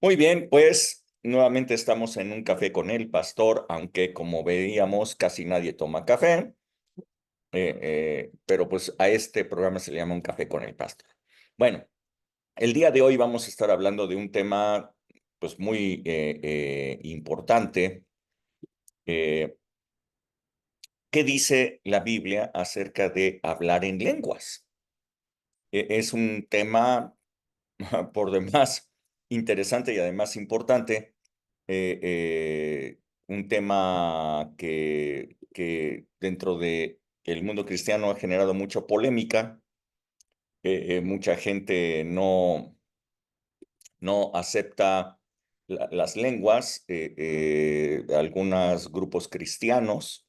Muy bien, pues nuevamente estamos en un café con el pastor, aunque como veíamos casi nadie toma café, pero pues a este programa se le llama un café con el pastor. Bueno, el día de hoy vamos a estar hablando de un tema pues muy importante. eh, ¿Qué dice la Biblia acerca de hablar en lenguas? Es un tema por demás interesante y además importante. eh, eh, un tema que dentro de el mundo cristiano ha generado mucha polémica. Mucha gente no acepta las lenguas, algunos grupos cristianos.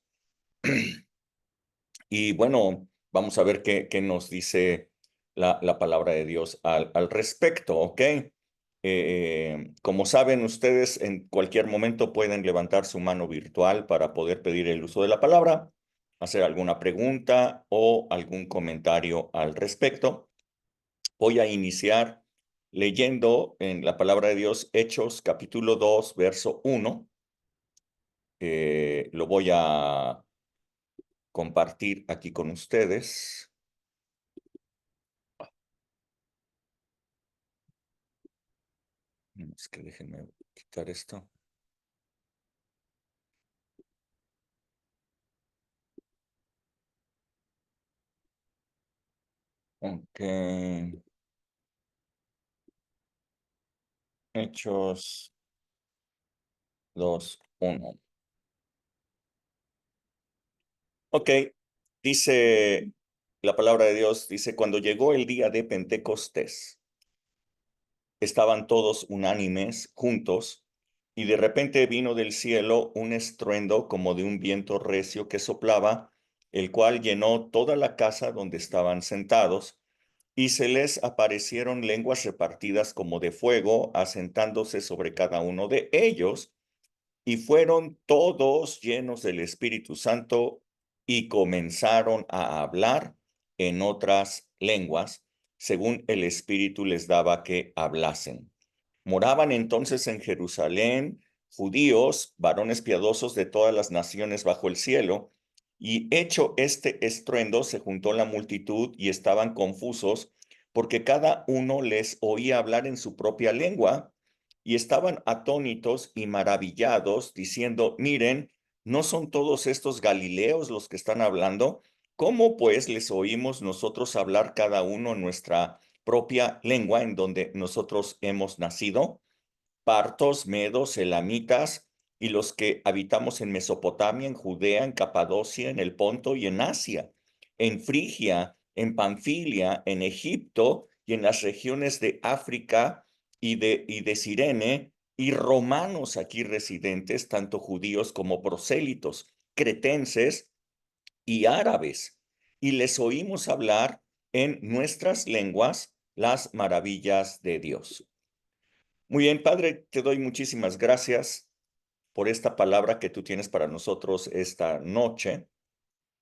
Y bueno, vamos a ver qué nos dice la palabra de Dios al respecto, ¿ok? Como saben ustedes, en cualquier momento pueden levantar su mano virtual para poder pedir el uso de la palabra, hacer alguna pregunta o algún comentario al respecto. Voy a iniciar leyendo en la palabra de Dios Hechos capítulo 2 verso 1. Lo voy a compartir aquí con ustedes. Es que déjenme quitar esto. Ok. Hechos 2 1. Ok. Dice la palabra de Dios, dice, cuando llegó el día de Pentecostés, estaban todos unánimes, juntos, y de repente vino del cielo un estruendo como de un viento recio que soplaba, el cual llenó toda la casa donde estaban sentados, y se les aparecieron lenguas repartidas como de fuego, asentándose sobre cada uno de ellos, y fueron todos llenos del Espíritu Santo y comenzaron a hablar en otras lenguas, según el Espíritu les daba que hablasen. Moraban entonces en Jerusalén judíos, varones piadosos de todas las naciones bajo el cielo, y hecho este estruendo se juntó la multitud y estaban confusos, porque cada uno les oía hablar en su propia lengua, y estaban atónitos y maravillados, diciendo, miren, ¿no son todos estos Galileos los que están hablando? ¿Cómo pues les oímos nosotros hablar cada uno en nuestra propia lengua en donde nosotros hemos nacido? Partos, medos, elamitas, y los que habitamos en Mesopotamia, en Judea, en Capadocia, en el Ponto y en Asia, en Frigia, en Panfilia, en Egipto y en las regiones de África y de Cirene, y romanos aquí residentes, tanto judíos como prosélitos, cretenses y árabes, y les oímos hablar en nuestras lenguas las maravillas de Dios. Muy bien, Padre, te doy muchísimas gracias por esta palabra que tú tienes para nosotros esta noche,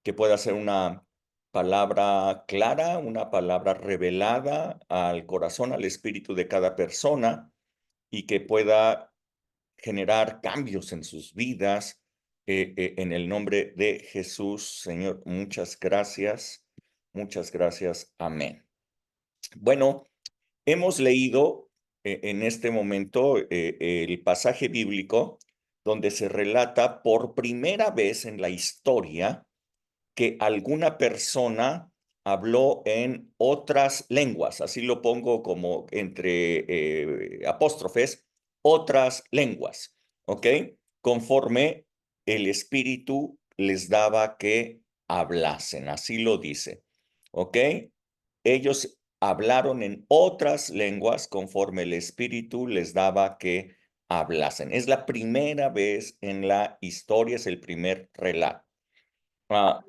que pueda ser una palabra clara, una palabra revelada al corazón, al espíritu de cada persona y que pueda generar cambios en sus vidas. En el nombre de Jesús, Señor, muchas gracias. Muchas gracias. Amén. Bueno, hemos leído en este momento el pasaje bíblico donde se relata por primera vez en la historia que alguna persona habló en otras lenguas, así lo pongo como entre apóstrofes, otras lenguas, ¿ok? Conforme el Espíritu les daba que hablasen, así lo dice, ¿ok? Ellos hablaron en otras lenguas conforme el Espíritu les daba que hablasen. Es la primera vez en la historia, es el primer relato. Ah,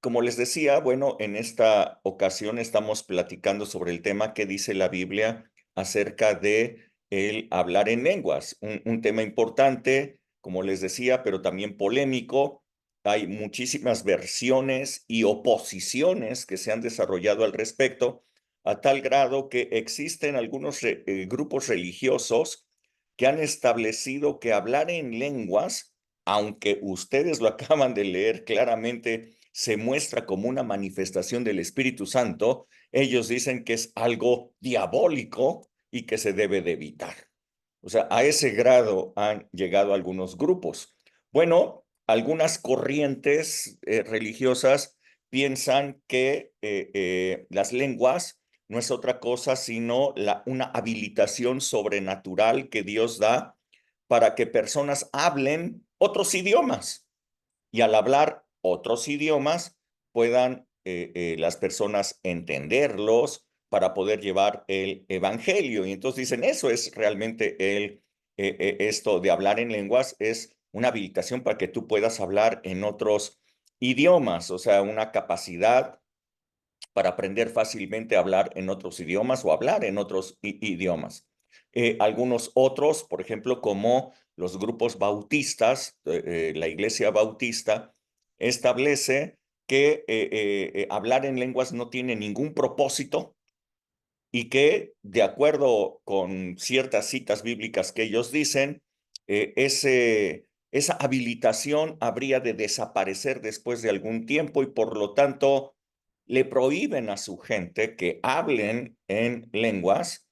como les decía, bueno, en esta ocasión estamos platicando sobre el tema que dice la Biblia acerca de el hablar en lenguas, un tema importante, como les decía, pero también polémico. Hay muchísimas versiones y oposiciones que se han desarrollado al respecto, a tal grado que existen algunos grupos religiosos que han establecido que hablar en lenguas, aunque ustedes lo acaban de leer claramente, se muestra como una manifestación del Espíritu Santo, ellos dicen que es algo diabólico y que se debe de evitar. O sea, a ese grado han llegado algunos grupos. Bueno, algunas corrientes religiosas piensan que las lenguas no es otra cosa sino una habilitación sobrenatural que Dios da para que personas hablen otros idiomas y al hablar otros idiomas puedan las personas entenderlos para poder llevar el evangelio. Y entonces dicen, eso es realmente esto de hablar en lenguas, es una habilitación para que tú puedas hablar en otros idiomas, o sea, una capacidad para aprender fácilmente a hablar en otros idiomas o hablar en otros idiomas. Algunos otros, por ejemplo, como los grupos bautistas, la iglesia bautista, establece que hablar en lenguas no tiene ningún propósito y que, de acuerdo con ciertas citas bíblicas que ellos dicen, esa habilitación habría de desaparecer después de algún tiempo y por lo tanto le prohíben a su gente que hablen en lenguas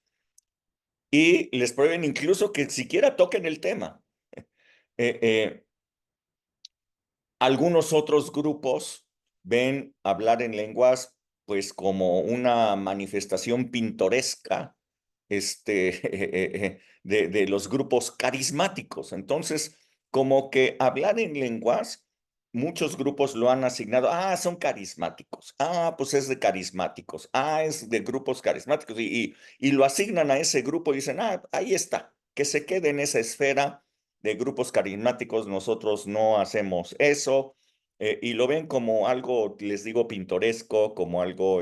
y les prohíben incluso que siquiera toquen el tema. Eh, eh, Algunos otros grupos ven hablar en lenguas pues como una manifestación pintoresca de los grupos carismáticos. Entonces, como que hablar en lenguas, muchos grupos lo han asignado, son carismáticos, pues es de carismáticos, es de grupos carismáticos, y lo asignan a ese grupo y dicen, ahí está, que se quede en esa esfera de grupos carismáticos, nosotros no hacemos eso, y lo ven como algo, les digo, pintoresco, como algo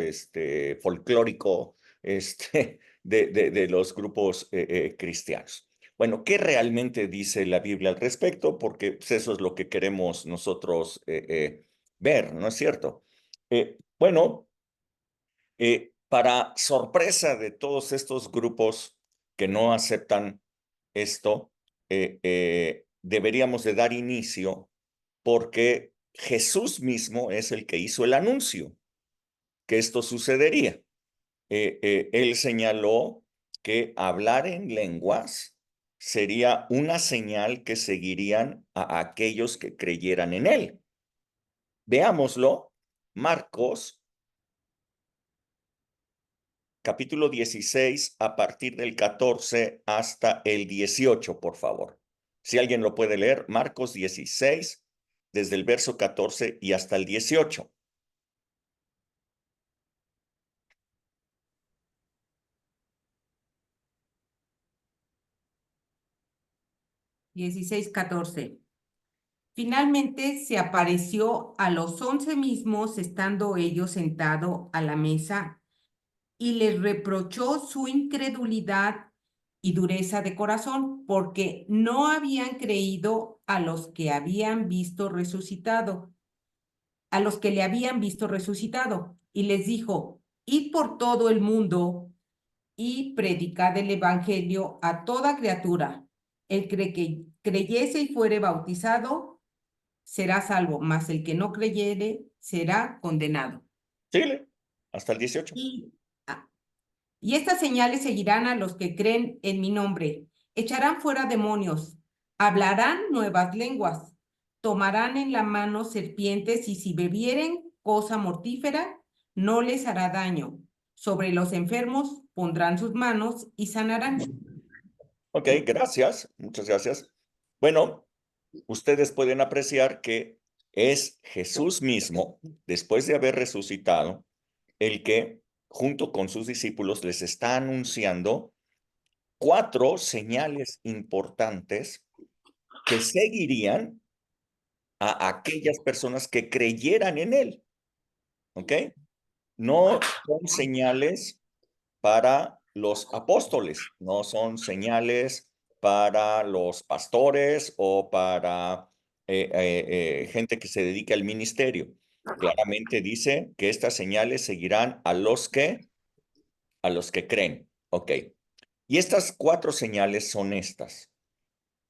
folclórico, de los grupos cristianos. Bueno, ¿qué realmente dice la Biblia al respecto? Porque pues, eso es lo que queremos nosotros ver, ¿no es cierto? Bueno, para sorpresa de todos estos grupos que no aceptan esto, deberíamos de dar inicio porque Jesús mismo es el que hizo el anuncio que esto sucedería. Él señaló que hablar en lenguas sería una señal que seguirían a aquellos que creyeran en él. Veámoslo, Marcos capítulo 16, a partir del 14 hasta el 18, por favor. Si alguien lo puede leer, Marcos 16, desde el verso 14 y hasta el 18. 16:14. Finalmente se apareció a los 11 mismos, estando ellos sentados a la mesa, y les reprochó su incredulidad y dureza de corazón, porque no habían creído a los que habían visto resucitado, a los que le habían visto resucitado. Y les dijo, id por todo el mundo y predicad el evangelio a toda criatura. El que creyese y fuere bautizado será salvo, mas el que no creyere será condenado. Síguele, hasta el 18. Ah, y estas señales seguirán a los que creen en mi nombre. Echarán fuera demonios, hablarán nuevas lenguas, tomarán en la mano serpientes y si bebieren cosa mortífera, no les hará daño. Sobre los enfermos pondrán sus manos y sanarán. Ok, gracias, muchas gracias. Bueno, ustedes pueden apreciar que es Jesús mismo, después de haber resucitado, el que, junto con sus discípulos, les está anunciando 4 señales importantes que seguirían a aquellas personas que creyeran en él, ¿ok? No son señales para los apóstoles, no son señales para los pastores o para gente que se dedica al ministerio. Claramente dice que estas señales seguirán a los que a los que creen. Ok. Y estas 4 señales son estas.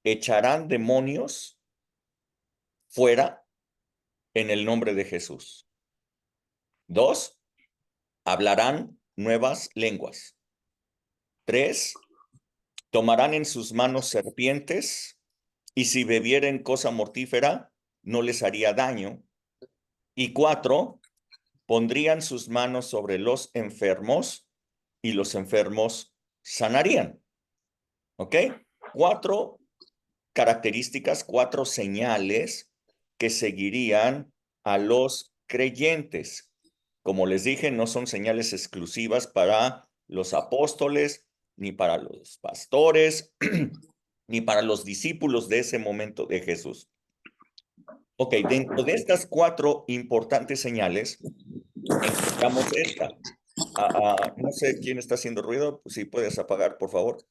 Echarán demonios fuera en el nombre de Jesús. 2, hablarán nuevas lenguas. 3, tomarán en sus manos serpientes, y si bebieren cosa mortífera, no les haría daño. Y 4, pondrían sus manos sobre los enfermos, y los enfermos sanarían. ¿Ok? 4 características, 4 señales que seguirían a los creyentes. Como les dije, no son señales exclusivas para los apóstoles, ni para los pastores, ni para los discípulos de ese momento de Jesús. Ok, dentro de estas 4 importantes señales, encontramos esta. No sé quién está haciendo ruido, si puedes apagar, por favor.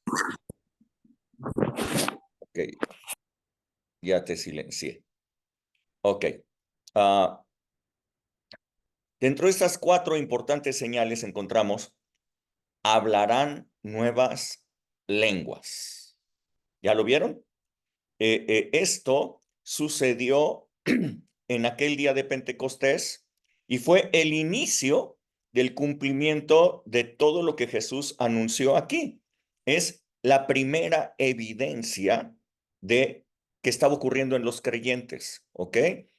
Ok, ya te silencié. Ok. Dentro de estas 4 importantes señales encontramos, hablarán nuevas lenguas. ¿Ya lo vieron? Esto sucedió en aquel día de Pentecostés y fue el inicio del cumplimiento de todo lo que Jesús anunció aquí. Es la primera evidencia de que estaba ocurriendo en los creyentes, ¿ok?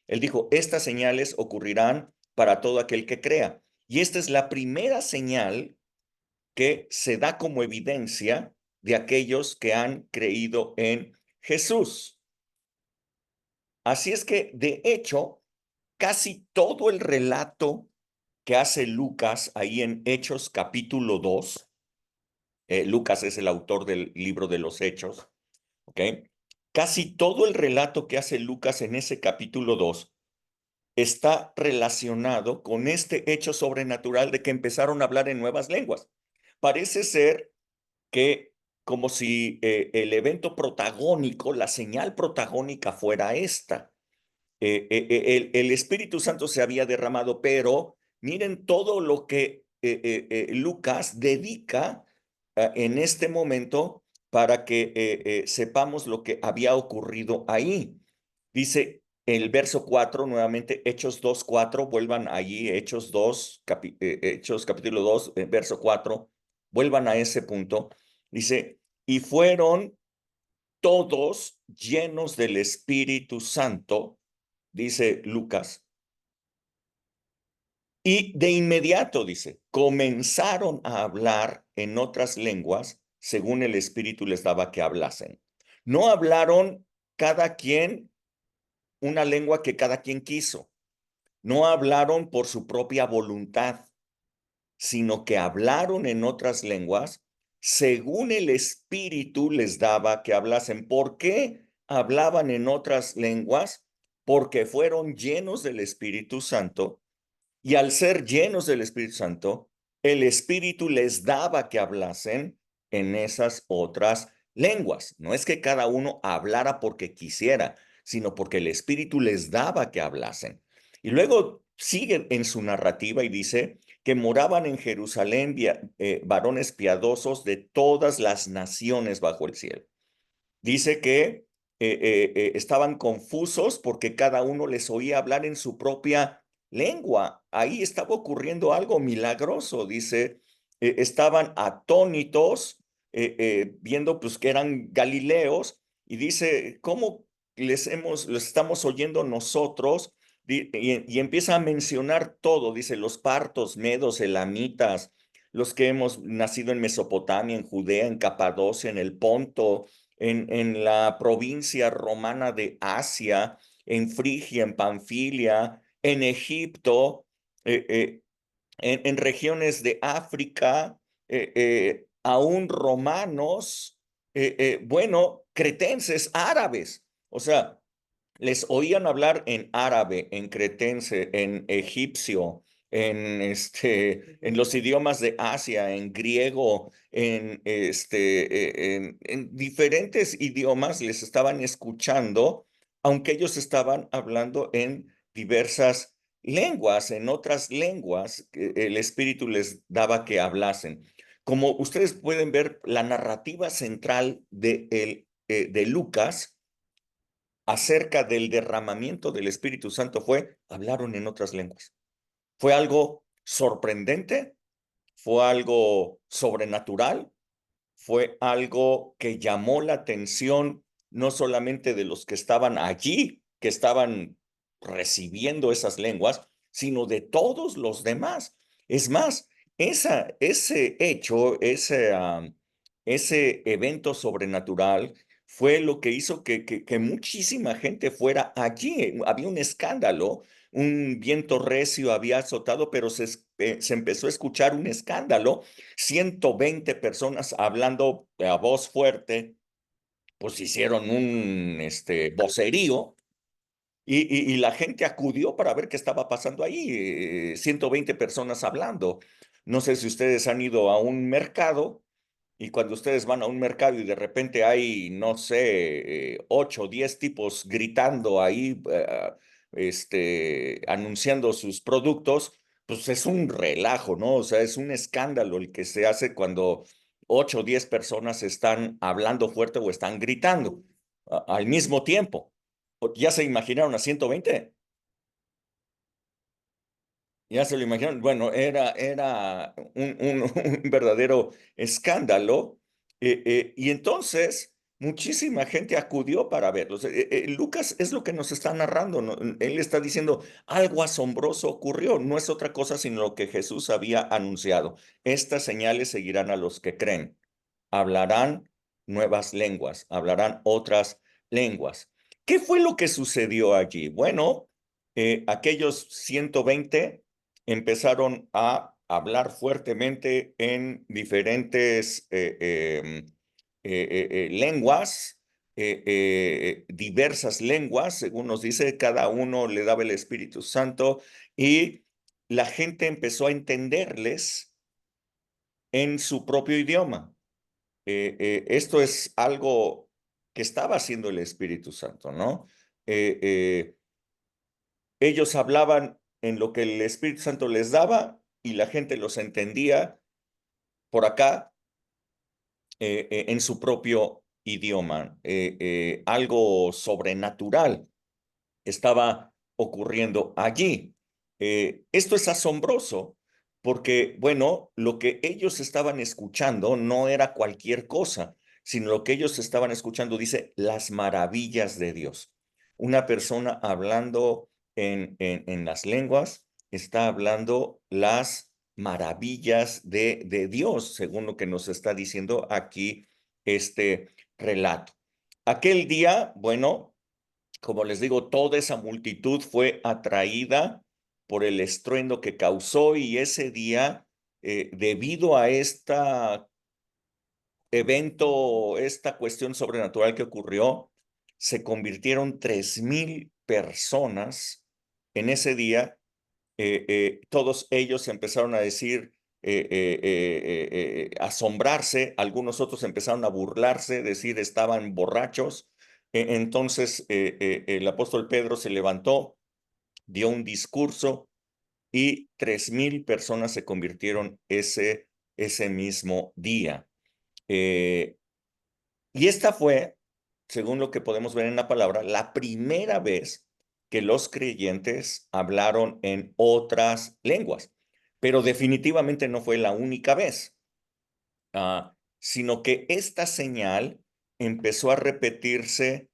Él dijo, estas señales ocurrirán para todo aquel que crea. Y esta es la primera señal que se da como evidencia de aquellos que han creído en Jesús. Así es que, de hecho, casi todo el relato que hace Lucas ahí en Hechos capítulo 2, Lucas es el autor del libro de los Hechos, ¿ok? Casi todo el relato que hace Lucas en ese capítulo 2 está relacionado con este hecho sobrenatural de que empezaron a hablar en nuevas lenguas. Parece ser que como si el evento protagónico, la señal protagónica fuera esta. El Espíritu Santo se había derramado, pero miren todo lo que Lucas dedica en este momento para que sepamos lo que había ocurrido ahí. Dice el verso 4, nuevamente, Hechos 2, 4, vuelvan allí, Hechos 2, Hechos capítulo 2, verso 4, vuelvan a ese punto. Dice, y fueron todos llenos del Espíritu Santo, dice Lucas, y de inmediato, dice, comenzaron a hablar en otras lenguas según el Espíritu les daba que hablasen. No hablaron cada quien una lengua que cada quien quiso. No hablaron por su propia voluntad, sino que hablaron en otras lenguas según el Espíritu les daba que hablasen. ¿Por qué hablaban en otras lenguas? Porque fueron llenos del Espíritu Santo, y al ser llenos del Espíritu Santo, el Espíritu les daba que hablasen en esas otras lenguas. No es que cada uno hablara porque quisiera, sino porque el Espíritu les daba que hablasen. Y luego sigue en su narrativa y dice que moraban en Jerusalén varones piadosos de todas las naciones bajo el cielo. Dice que estaban confusos porque cada uno les oía hablar en su propia lengua. Ahí estaba ocurriendo algo milagroso, dice. Estaban atónitos viendo pues que eran galileos, y dice, ¿cómo les estamos oyendo nosotros? Y empieza a mencionar todo, dice, los partos, medos, elamitas, los que hemos nacido en Mesopotamia, en Judea, en Capadocia, en el Ponto, en la provincia romana de Asia, en Frigia, en Panfilia, en Egipto, en regiones de África, aún romanos, bueno, cretenses, árabes. O sea, les oían hablar en árabe, en cretense, en egipcio, en los idiomas de Asia, en griego, en diferentes idiomas les estaban escuchando, aunque ellos estaban hablando en diversas lenguas, en otras lenguas que el Espíritu les daba que hablasen. como ustedes pueden ver, la narrativa central de Lucas acerca del derramamiento del Espíritu Santo fue, hablaron en otras lenguas. Fue algo sorprendente, fue algo sobrenatural, fue algo que llamó la atención no solamente de los que estaban allí, que estaban recibiendo esas lenguas, sino de todos los demás. Es más, ese hecho, ese evento sobrenatural fue lo que hizo que muchísima gente fuera allí. Había un escándalo, un viento recio había azotado, pero se empezó a escuchar un escándalo, 120 personas hablando a voz fuerte, pues hicieron un vocerío y la gente acudió para ver qué estaba pasando ahí. 120 personas hablando. No sé si ustedes han ido a un mercado y cuando ustedes van a un mercado y de repente hay, no sé, 8 o 10 tipos gritando ahí, anunciando sus productos, pues es un relajo, ¿no? O sea, es un escándalo el que se hace cuando 8 o 10 personas están hablando fuerte o están gritando al mismo tiempo. ¿Ya se imaginaron a 120? Ya se lo imaginaron. Bueno, era un verdadero escándalo. Y entonces, muchísima gente acudió para verlos. Lucas es lo que nos está narrando, ¿no? Él está diciendo, algo asombroso ocurrió. No es otra cosa sino lo que Jesús había anunciado. Estas señales seguirán a los que creen. Hablarán nuevas lenguas, hablarán otras lenguas. ¿Qué fue lo que sucedió allí? Bueno, aquellos 120 empezaron a hablar fuertemente en diferentes lenguas, diversas lenguas, según nos dice, cada uno le daba el Espíritu Santo y la gente empezó a entenderles en su propio idioma. Esto es algo que estaba haciendo el Espíritu Santo, ¿no? Eh, eh, ellos hablaban en lo que el Espíritu Santo les daba y la gente los entendía por acá en su propio idioma. Algo sobrenatural estaba ocurriendo allí. Esto es asombroso porque, bueno, lo que ellos estaban escuchando no era cualquier cosa, sino lo que ellos estaban escuchando dice las maravillas de Dios. Una persona hablando en las lenguas está hablando las maravillas de Dios, según lo que nos está diciendo aquí este relato. Aquel día, bueno, como les digo, toda esa multitud fue atraída por el estruendo que causó y ese día, debido a este evento, esta cuestión sobrenatural que ocurrió, se convirtieron 3,000 personas en ese día. Todos ellos empezaron a decir, asombrarse, algunos otros empezaron a burlarse, decir estaban borrachos. Entonces el apóstol Pedro se levantó, dio un discurso y 3,000 personas se convirtieron ese mismo día. Eh, y esta fue, según lo que podemos ver en la palabra, la primera vez que los creyentes hablaron en otras lenguas. Pero definitivamente no fue la única vez, sino que esta señal empezó a repetirse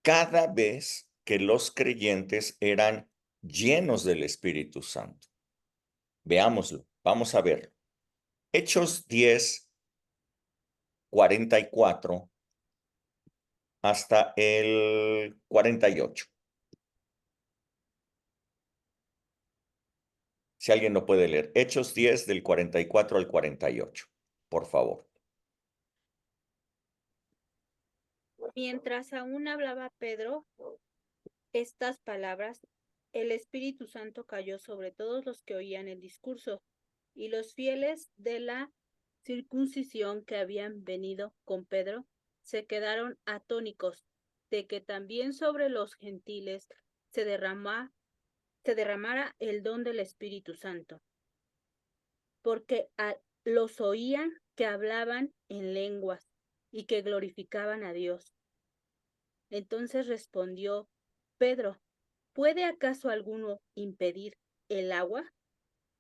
cada vez que los creyentes eran llenos del Espíritu Santo. Veámoslo, vamos a ver. Hechos 10:44 hasta el 48. Si alguien lo puede leer. Hechos 10 del 44 al 48, por favor. Mientras aún hablaba Pedro estas palabras, el Espíritu Santo cayó sobre todos los que oían el discurso, y los fieles de la circuncisión que habían venido con Pedro se quedaron atónicos de que también sobre los gentiles se derramara el don del Espíritu Santo, porque los oían que hablaban en lenguas y que glorificaban a Dios. Entonces respondió Pedro, ¿puede acaso alguno impedir el agua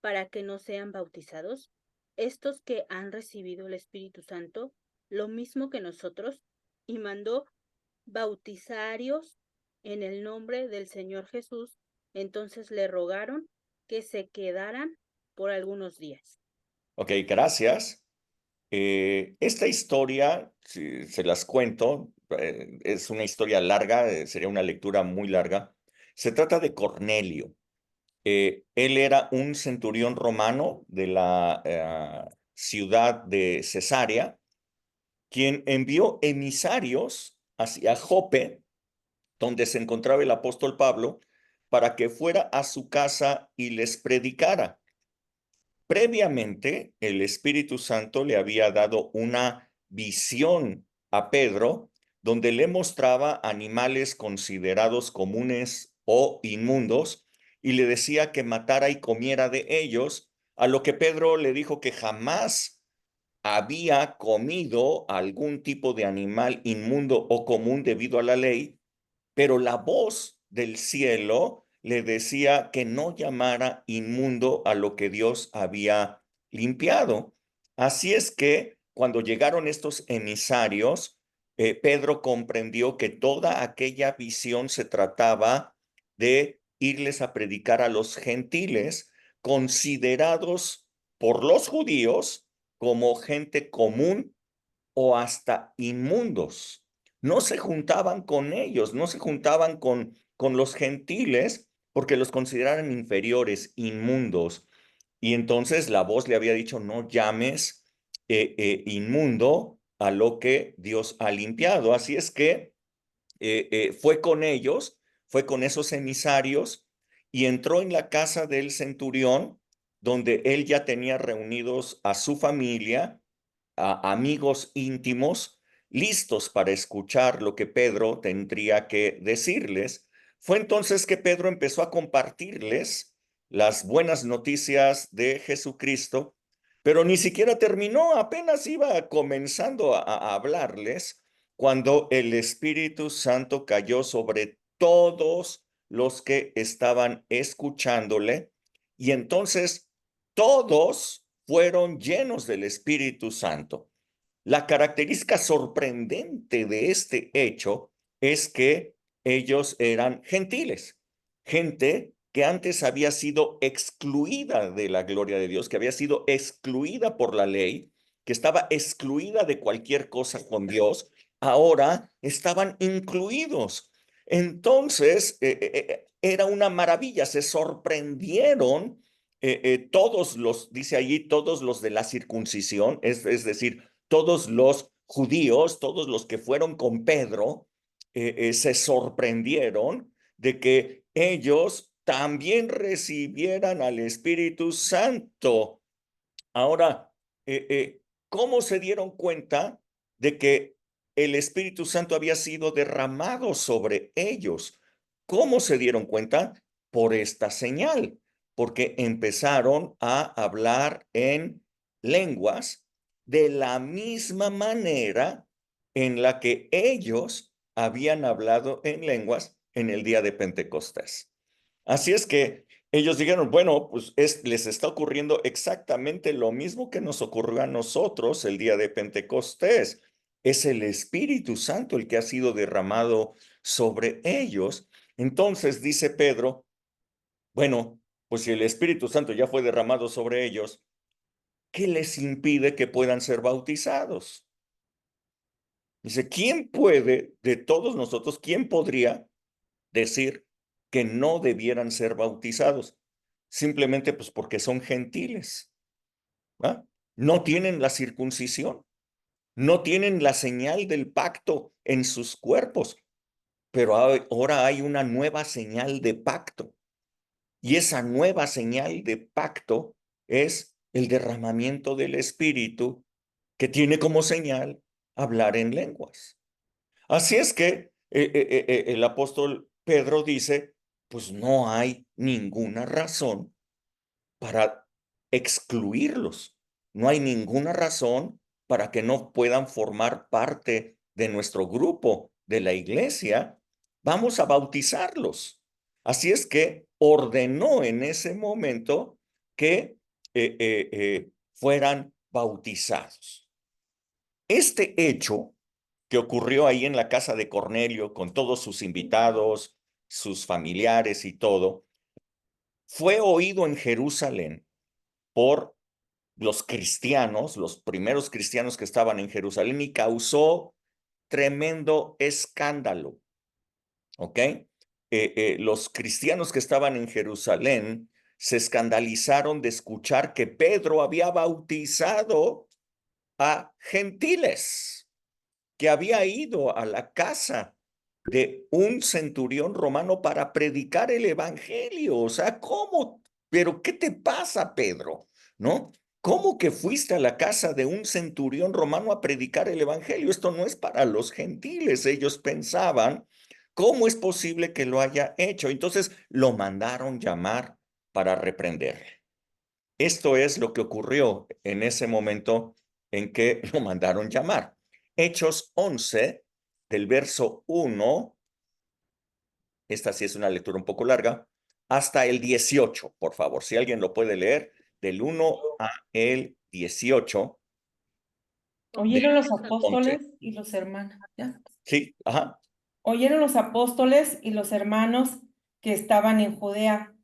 para que no sean bautizados? Estos que han recibido el Espíritu Santo, lo mismo que nosotros, y mandó bautizarios en el nombre del Señor Jesús. Entonces le rogaron que se quedaran por algunos días. Ok, gracias. Esta historia, si se las cuento, es una historia larga, sería una lectura muy larga. Se trata de Cornelio. Él era un centurión romano de la ciudad de Cesarea, quien envió emisarios hacia Jope, donde se encontraba el apóstol Pablo, para que fuera a su casa y les predicara. Previamente, el Espíritu Santo le había dado una visión a Pedro, donde le mostraba animales considerados comunes o inmundos, y le decía que matara y comiera de ellos, a lo que Pedro le dijo que jamás había comido algún tipo de animal inmundo o común debido a la ley, pero la voz del cielo le decía que no llamara inmundo a lo que Dios había limpiado. Así es que cuando llegaron estos emisarios, Pedro comprendió que toda aquella visión se trataba de irles a predicar a los gentiles, considerados por los judíos como gente común o hasta inmundos. No se juntaban con ellos, no se juntaban con los gentiles porque los consideraban inferiores, inmundos. Y entonces la voz le había dicho, no llames inmundo a lo que Dios ha limpiado. Así es que fue con ellos, fue con esos emisarios y entró en la casa del centurión, donde él ya tenía reunidos a su familia, a amigos íntimos, listos para escuchar lo que Pedro tendría que decirles. Fue entonces que Pedro empezó a compartirles las buenas noticias de Jesucristo, pero ni siquiera terminó, apenas iba comenzando a hablarles cuando el Espíritu Santo cayó sobre todos los que estaban escuchándole, y entonces todos fueron llenos del Espíritu Santo. La característica sorprendente de este hecho es que ellos eran gentiles, gente que antes había sido excluida de la gloria de Dios, que había sido excluida por la ley, que estaba excluida de cualquier cosa con Dios, ahora estaban incluidos. Entonces, era una maravilla, se sorprendieron todos los, dice allí, todos los de la circuncisión, es decir, todos los judíos, todos los que fueron con Pedro, se sorprendieron de que ellos también recibieran al Espíritu Santo. Ahora, ¿cómo se dieron cuenta de que el Espíritu Santo había sido derramado sobre ellos? ¿Cómo se dieron cuenta? Por esta señal, porque empezaron a hablar en lenguas de la misma manera en la que ellos habían hablado en lenguas en el día de Pentecostés. Así es que ellos dijeron, bueno, pues les está ocurriendo exactamente lo mismo que nos ocurrió a nosotros el día de Pentecostés. Es el Espíritu Santo el que ha sido derramado sobre ellos. Entonces dice Pedro, bueno, pues si el Espíritu Santo ya fue derramado sobre ellos, ¿qué les impide que puedan ser bautizados? Dice, ¿quién puede de todos nosotros, quién podría decir que no debieran ser bautizados? Simplemente pues porque son gentiles, ¿va? No tienen la circuncisión, no tienen la señal del pacto en sus cuerpos, pero ahora hay una nueva señal de pacto, y esa nueva señal de pacto es el derramamiento del Espíritu, que tiene como señal hablar en lenguas. Así es que el apóstol Pedro dice, pues no hay ninguna razón para excluirlos. No hay ninguna razón para que no puedan formar parte de nuestro grupo de la iglesia, vamos a bautizarlos. Así es que ordenó en ese momento que fueran bautizados. Este hecho que ocurrió ahí en la casa de Cornelio con todos sus invitados, sus familiares y todo, fue oído en Jerusalén por los cristianos, los primeros cristianos que estaban en Jerusalén, y causó tremendo escándalo. ¿Ok? Los cristianos que estaban en Jerusalén se escandalizaron de escuchar que Pedro había bautizado a gentiles, que había ido a la casa de un centurión romano para predicar el evangelio. O sea, ¿cómo? ¿Pero qué te pasa, Pedro? ¿No? ¿Cómo que fuiste a la casa de un centurión romano a predicar el evangelio? Esto no es para los gentiles. Ellos pensaban, ¿cómo es posible que lo haya hecho? Entonces lo mandaron llamar para reprenderle. Esto es lo que ocurrió en ese momento en que lo mandaron llamar. Hechos 11, del verso 1, esta sí es una lectura un poco larga, hasta el 18, por favor. Si alguien lo puede leer, del 1 a el 18 de Oyeron los 11. apóstoles y los hermanos. ¿Ya? Sí, ajá. Oyeron los apóstoles y los hermanos que estaban en Judea,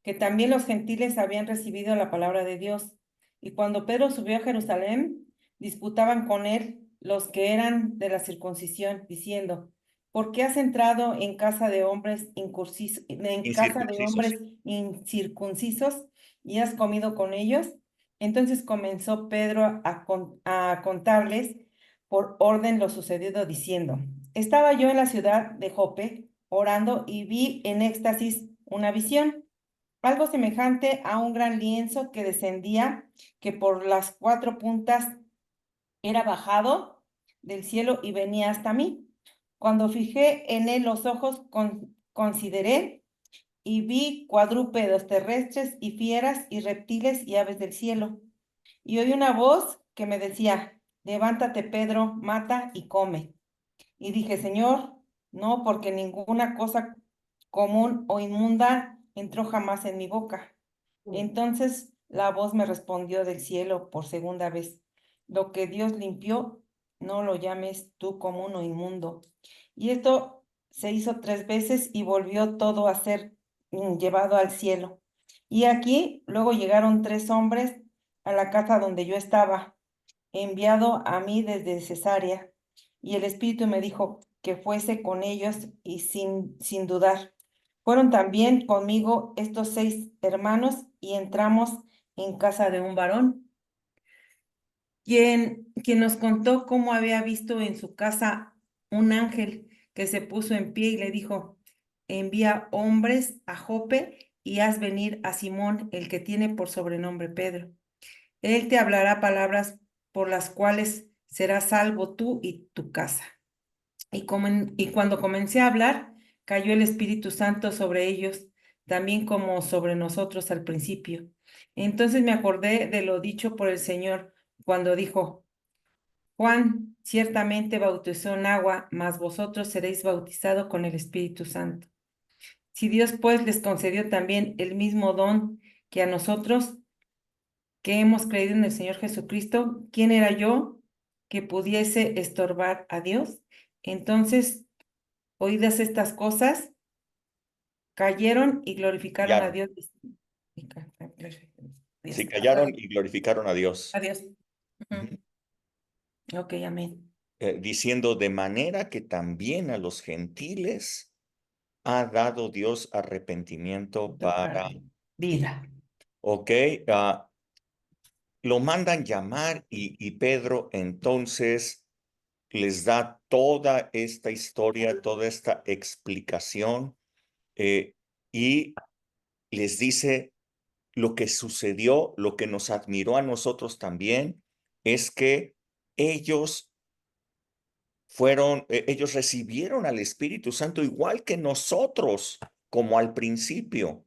que también los gentiles habían recibido la palabra de Dios. Y cuando Pedro subió a Jerusalén, disputaban con él los que eran de la circuncisión, diciendo: ¿por qué has entrado en casa de hombres Incircuncisos. incircuncisos y has comido con ellos? Entonces comenzó Pedro a contarles por orden lo sucedido, diciendo: estaba yo en la ciudad de Jope orando y vi en éxtasis una visión, algo semejante a un gran lienzo que descendía, que por las cuatro puntas era bajado del cielo y venía hasta mí. Cuando fijé en él los ojos, consideré y vi cuadrúpedos terrestres y fieras y reptiles y aves del cielo. Y oí una voz que me decía: levántate, Pedro, mata y come. Y dije: Señor, no, porque ninguna cosa común o inmunda entró jamás en mi boca. Entonces la voz me respondió del cielo por segunda vez: lo que Dios limpió, no lo llames tú común o inmundo. Y esto se hizo 3 veces y volvió todo a ser llevado al cielo. Y aquí luego llegaron 3 hombres a la casa donde yo estaba, enviado a mí desde Cesarea, y el Espíritu me dijo que fuese con ellos, y sin dudar, fueron también conmigo estos 6 hermanos, y entramos en casa de un varón, quien nos contó cómo había visto en su casa un ángel que se puso en pie y le dijo: envía hombres a Jope y haz venir a Simón, el que tiene por sobrenombre Pedro. Él te hablará palabras por las cuales serás salvo tú y tu casa. Y cuando comencé a hablar, cayó el Espíritu Santo sobre ellos, también como sobre nosotros al principio. Entonces me acordé de lo dicho por el Señor cuando dijo: Juan ciertamente bautizó en agua, mas vosotros seréis bautizados con el Espíritu Santo. Si Dios pues les concedió también el mismo don que a nosotros, que hemos creído en el Señor Jesucristo, ¿quién era yo que pudiese estorbar a Dios? Entonces, oídas estas cosas, cayeron y glorificaron a Callaron. Dios. Sí, callaron y glorificaron a Dios. Adiós. Ujú. Ok, amén. Diciendo: de manera que también a los gentiles ha dado Dios arrepentimiento para vida. Ok, lo mandan llamar y Pedro entonces les da toda esta historia, toda esta explicación, y les dice lo que sucedió, lo que nos admiró a nosotros también, es que ellos ellos recibieron al Espíritu Santo igual que nosotros, como al principio.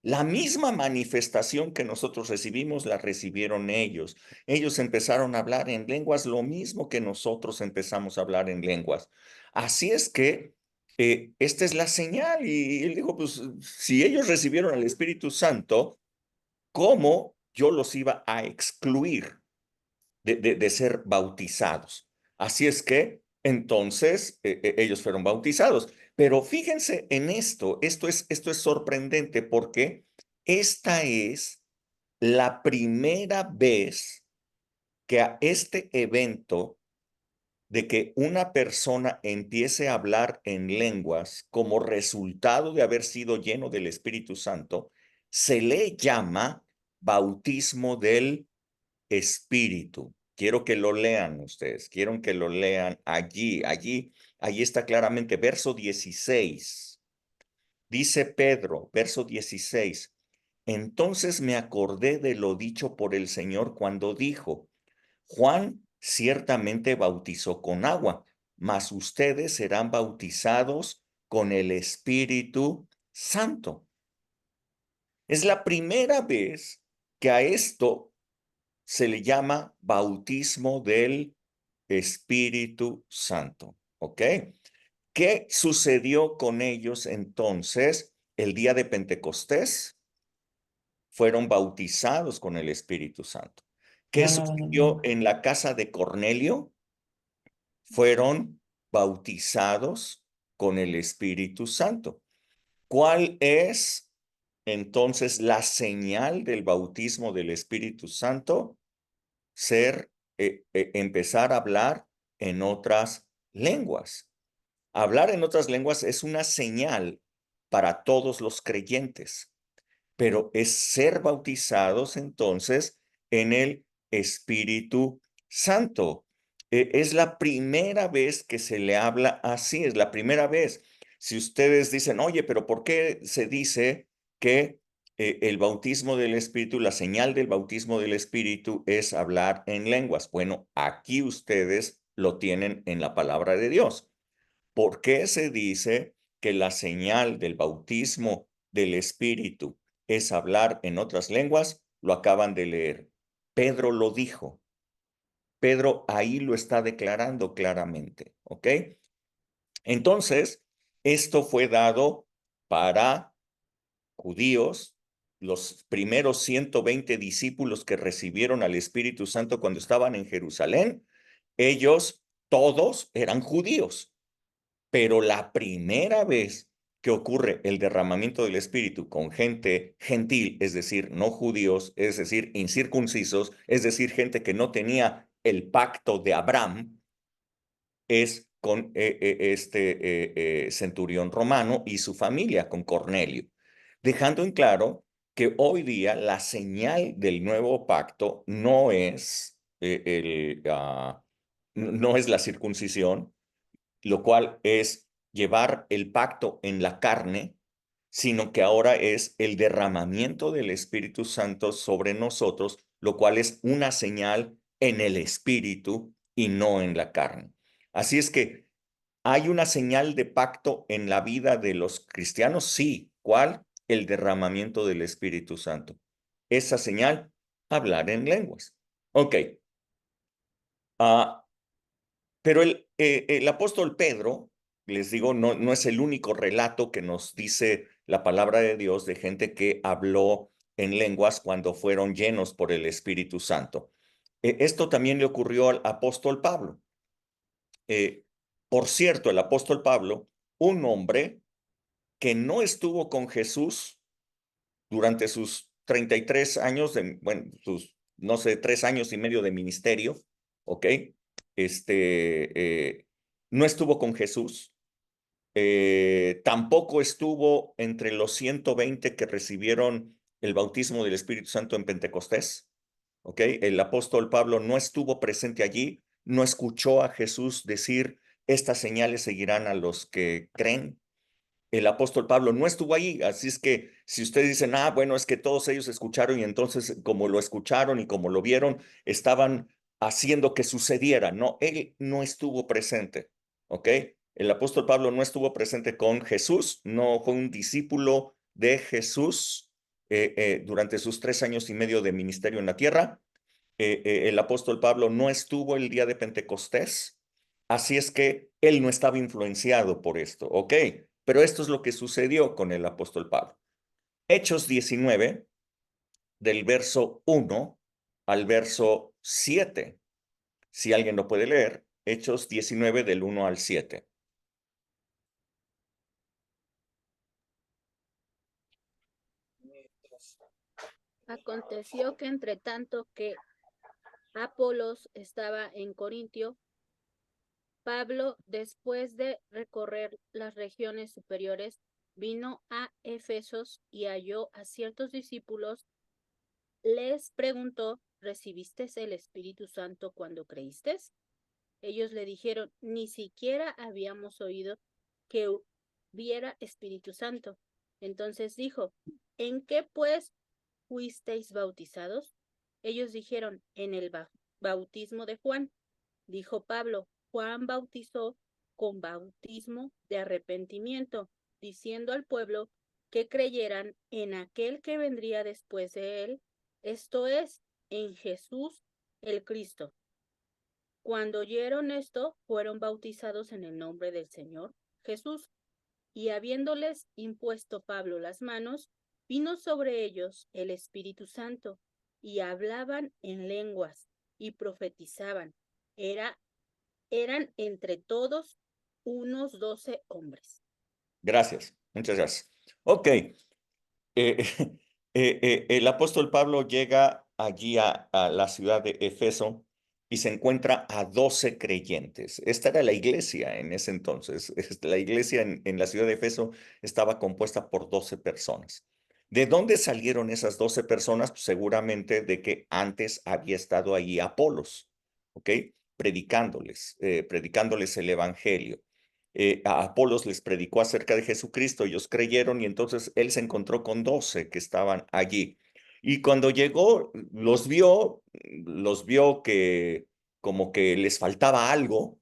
La misma manifestación que nosotros recibimos, la recibieron ellos. Ellos empezaron a hablar en lenguas, lo mismo que nosotros empezamos a hablar en lenguas. Así es que esta es la señal. Y él dijo, pues si ellos recibieron al Espíritu Santo, ¿cómo yo los iba a excluir de ser bautizados? Así es que entonces ellos fueron bautizados. Pero fíjense en esto es sorprendente porque esta es la primera vez que a este evento de que una persona empiece a hablar en lenguas como resultado de haber sido lleno del Espíritu Santo, se le llama bautismo del Espíritu. Quiero que lo lean ustedes, quiero que lo lean allí está claramente, verso 16. Dice Pedro, verso 16, entonces me acordé de lo dicho por el Señor cuando dijo, Juan ciertamente bautizó con agua, mas ustedes serán bautizados con el Espíritu Santo. Es la primera vez que a esto se le llama bautismo del Espíritu Santo. ¿Ok? ¿Qué sucedió con ellos entonces el día de Pentecostés? Fueron bautizados con el Espíritu Santo. ¿Qué sucedió en la casa de Cornelio? Fueron bautizados con el Espíritu Santo. ¿Cuál es entonces la señal del bautismo del Espíritu Santo? Empezar a hablar en otras lenguas. Hablar en otras lenguas es una señal para todos los creyentes, pero es ser bautizados entonces en el Espíritu Santo. Es la primera vez que se le habla así, es la primera vez. Si ustedes dicen, oye, pero ¿por qué se dice que el bautismo del Espíritu, la señal del bautismo del Espíritu es hablar en lenguas? Bueno, aquí ustedes lo tienen en la palabra de Dios. ¿Por qué se dice que la señal del bautismo del Espíritu es hablar en otras lenguas? Lo acaban de leer. Pedro lo dijo. Pedro ahí lo está declarando claramente, ¿ok? Entonces, esto fue dado para judíos, los primeros 120 discípulos que recibieron al Espíritu Santo cuando estaban en Jerusalén, ellos todos eran judíos. Pero la primera vez que ocurre el derramamiento del Espíritu con gente gentil, es decir, no judíos, es decir, incircuncisos, es decir, gente que no tenía el pacto de Abraham, es con este centurión romano y su familia, con Cornelio, dejando en claro que hoy día la señal del nuevo pacto no es, no es la circuncisión, lo cual es llevar el pacto en la carne, sino que ahora es el derramamiento del Espíritu Santo sobre nosotros, lo cual es una señal en el Espíritu y no en la carne. Así es que hay una señal de pacto en la vida de los cristianos, sí. ¿Cuál? El derramamiento del Espíritu Santo. Esa señal, hablar en lenguas. Ok. Pero el apóstol Pedro, les digo, no es el único relato que nos dice la palabra de Dios de gente que habló en lenguas cuando fueron llenos por el Espíritu Santo. Esto también le ocurrió al apóstol Pablo. Por cierto, el apóstol Pablo, un hombre que no estuvo con Jesús durante sus 33 años, bueno, sus, no sé, 3 años y medio de ministerio, ¿ok? No estuvo con Jesús, tampoco estuvo entre los 120 que recibieron el bautismo del Espíritu Santo en Pentecostés, ¿ok? El apóstol Pablo no estuvo presente allí, no escuchó a Jesús decir, estas señales seguirán a los que creen. El apóstol Pablo no estuvo ahí, así es que si ustedes dicen, bueno, es que todos ellos escucharon y entonces como lo escucharon y como lo vieron, estaban haciendo que sucediera. No, él no estuvo presente, ¿ok? El apóstol Pablo no estuvo presente con Jesús, no fue un discípulo de Jesús, durante sus 3 años y medio de ministerio en la tierra. El apóstol Pablo no estuvo el día de Pentecostés, así es que él no estaba influenciado por esto, ¿ok? Pero esto es lo que sucedió con el apóstol Pablo. Hechos 19, del verso 1 al verso 7. Si alguien lo puede leer, Hechos 19 del 1 al 7. Aconteció que entre tanto que Apolos estaba en Corintio, Pablo, después de recorrer las regiones superiores, vino a Efesos y halló a ciertos discípulos. Les preguntó, ¿recibiste el Espíritu Santo cuando creíste? Ellos le dijeron, ni siquiera habíamos oído que hubiera Espíritu Santo. Entonces dijo, ¿en qué pues fuisteis bautizados? Ellos dijeron, en el bautismo de Juan. Dijo Pablo, Juan bautizó con bautismo de arrepentimiento, diciendo al pueblo que creyeran en aquel que vendría después de él, esto es, en Jesús el Cristo. Cuando oyeron esto, fueron bautizados en el nombre del Señor Jesús. Y habiéndoles impuesto Pablo las manos, vino sobre ellos el Espíritu Santo, y hablaban en lenguas, y profetizaban. Eran entre todos unos 12 hombres. Gracias, muchas gracias. Ok, el apóstol Pablo llega allí a la ciudad de Efeso y se encuentra a 12 creyentes. Esta era la iglesia en ese entonces. La iglesia en la ciudad de Efeso estaba compuesta por 12 personas. ¿De dónde salieron esas 12 personas? Pues seguramente de que antes había estado allí Apolos, ¿ok? Predicándoles el evangelio. A Apolos les predicó acerca de Jesucristo, ellos creyeron y entonces él se encontró con 12 que estaban allí. Y cuando llegó, los vio que como que les faltaba algo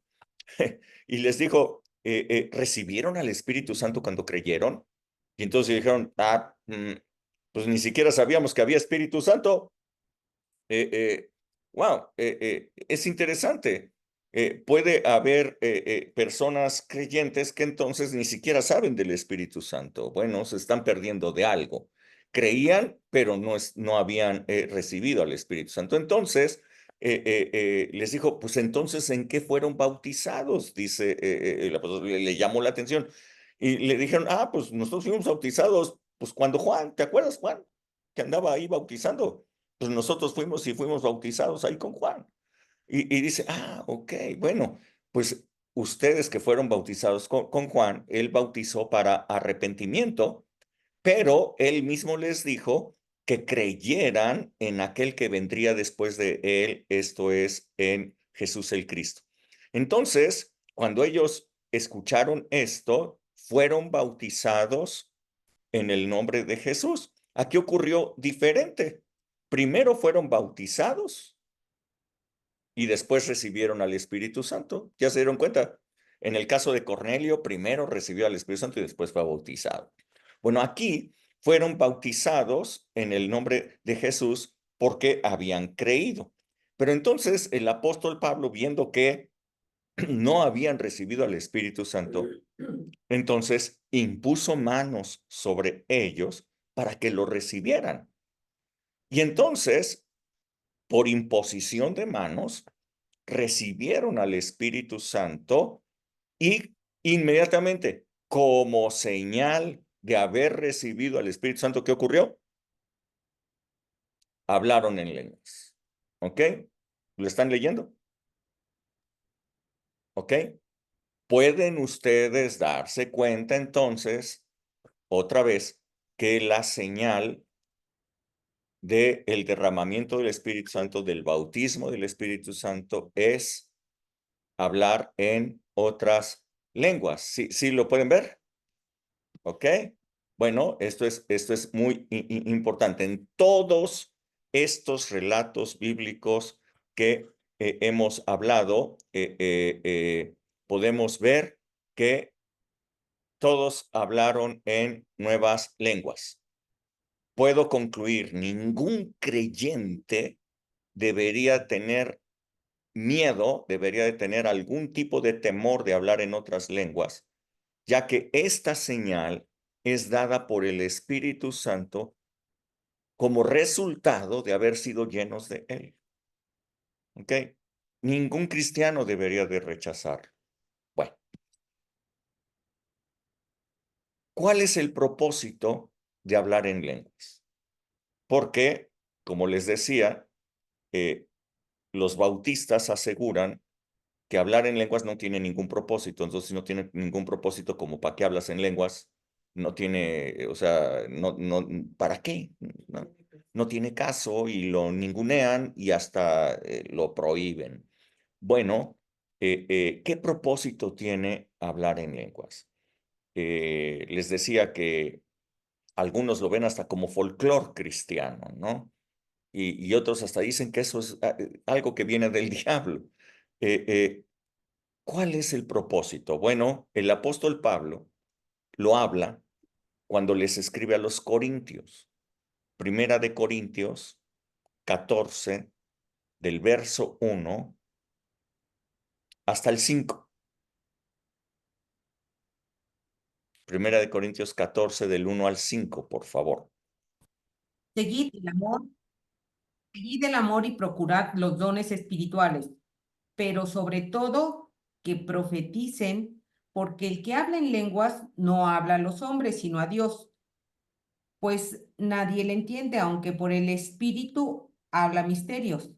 y les dijo, ¿recibieron al Espíritu Santo cuando creyeron? Y entonces dijeron, pues ni siquiera sabíamos que había Espíritu Santo. Wow, es interesante. Puede haber personas creyentes que entonces ni siquiera saben del Espíritu Santo. Bueno, se están perdiendo de algo. Creían, pero no habían recibido al Espíritu Santo. Entonces, les dijo, pues entonces, ¿en qué fueron bautizados? Dice, el apóstol, le llamó la atención. Y le dijeron, pues nosotros fuimos bautizados, pues cuando Juan, ¿te acuerdas, Juan? Que andaba ahí bautizando. Pues nosotros fuimos bautizados ahí con Juan. Y dice, ok, bueno, pues ustedes que fueron bautizados con Juan, él bautizó para arrepentimiento, pero él mismo les dijo que creyeran en aquel que vendría después de él, esto es, en Jesús el Cristo. Entonces, cuando ellos escucharon esto, fueron bautizados en el nombre de Jesús. Aquí ocurrió diferente. Primero fueron bautizados y después recibieron al Espíritu Santo. ¿Ya se dieron cuenta? En el caso de Cornelio, primero recibió al Espíritu Santo y después fue bautizado. Bueno, aquí fueron bautizados en el nombre de Jesús porque habían creído. Pero entonces el apóstol Pablo, viendo que no habían recibido al Espíritu Santo, entonces impuso manos sobre ellos para que lo recibieran. Y entonces, por imposición de manos, recibieron al Espíritu Santo y inmediatamente, como señal de haber recibido al Espíritu Santo, ¿qué ocurrió? Hablaron en lenguas. ¿Ok? ¿Lo están leyendo? ¿Ok? Pueden ustedes darse cuenta entonces, otra vez, que la señal del derramamiento del Espíritu Santo, del bautismo del Espíritu Santo, es hablar en otras lenguas. ¿Sí lo pueden ver? ¿Ok? Bueno, esto es muy importante. En todos estos relatos bíblicos que hemos hablado, podemos ver que todos hablaron en nuevas lenguas. puedo concluir, ningún creyente debería tener miedo, debería de tener algún tipo de temor de hablar en otras lenguas, ya que esta señal es dada por el Espíritu Santo como resultado de haber sido llenos de él. ¿Ok? Ningún cristiano debería de rechazar. Bueno, ¿cuál es el propósito de hablar en lenguas? Porque, como les decía, los bautistas aseguran que hablar en lenguas no tiene ningún propósito. Entonces, si no tiene ningún propósito, como para qué hablas en lenguas, no tiene, o sea, ¿para qué? No tiene caso y lo ningunean y hasta lo prohíben. Bueno, ¿qué propósito tiene hablar en lenguas? Les decía que algunos lo ven hasta como folclore cristiano, ¿no? Y otros hasta dicen que eso es algo que viene del diablo. ¿Cuál es el propósito? Bueno, el apóstol Pablo lo habla cuando les escribe a los corintios. Primera de Corintios 14, del verso 1 hasta el 5. Primera de Corintios 14, del 1 al 5, por favor. Seguid el amor y procurad los dones espirituales, pero sobre todo que profeticen, porque el que habla en lenguas no habla a los hombres, sino a Dios, pues nadie le entiende, aunque por el Espíritu habla misterios.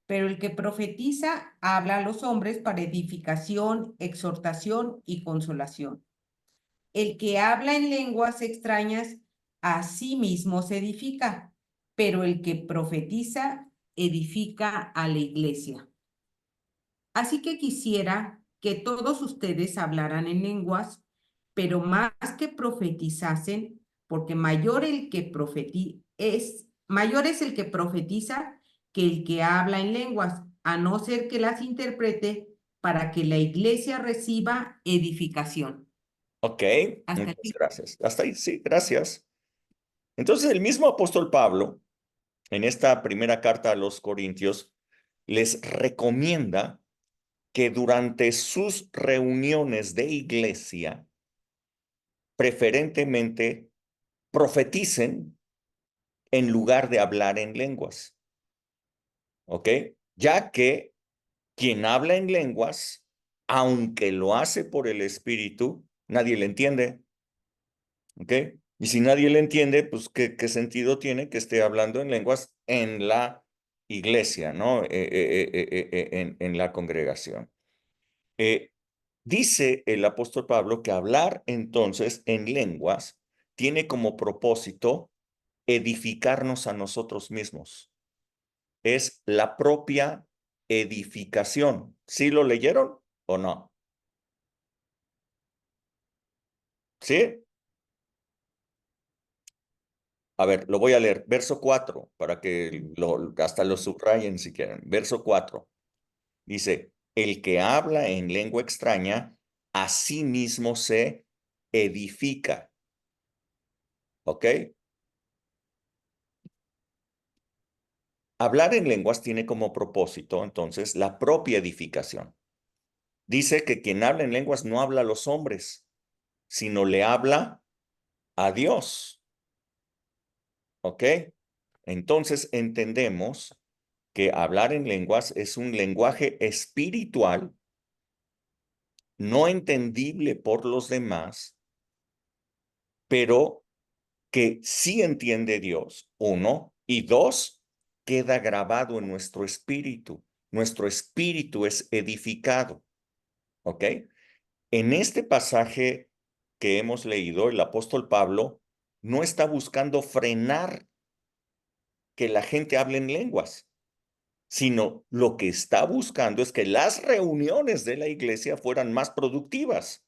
Pero el que profetiza habla a los hombres para edificación, exhortación y consolación. El que habla en lenguas extrañas a sí mismo se edifica, pero el que profetiza edifica a la iglesia. Así que quisiera que todos ustedes hablaran en lenguas, pero más que profetizasen, porque mayor es el que profetiza que el que habla en lenguas, a no ser que las interprete para que la iglesia reciba edificación. Ok, Hasta muchas aquí. gracias. Hasta ahí, sí, gracias. Entonces, el mismo apóstol Pablo, en esta primera carta a los Corintios, les recomienda que durante sus reuniones de iglesia, preferentemente profeticen en lugar de hablar en lenguas. ¿Ok? Ya que quien habla en lenguas, aunque lo hace por el Espíritu, nadie le entiende. ¿Ok? Y si nadie le entiende, pues ¿qué sentido tiene que esté hablando en lenguas en la iglesia, ¿no? En la congregación. Dice el apóstol Pablo que hablar entonces en lenguas tiene como propósito edificarnos a nosotros mismos. Es la propia edificación. ¿Sí lo leyeron o no? ¿Sí? A ver, lo voy a leer. Verso 4, para que hasta lo subrayen si quieren. Verso 4. Dice, el que habla en lengua extraña, a sí mismo se edifica. ¿Ok? Hablar en lenguas tiene como propósito, entonces, la propia edificación. Dice que quien habla en lenguas no habla a los hombres, sino le habla a Dios. ¿Ok? Entonces entendemos que hablar en lenguas es un lenguaje espiritual, no entendible por los demás, pero que sí entiende Dios, uno, y dos, queda grabado en nuestro espíritu. Nuestro espíritu es edificado. ¿Ok? En este pasaje que hemos leído, el apóstol Pablo no está buscando frenar que la gente hable en lenguas, sino lo que está buscando es que las reuniones de la iglesia fueran más productivas,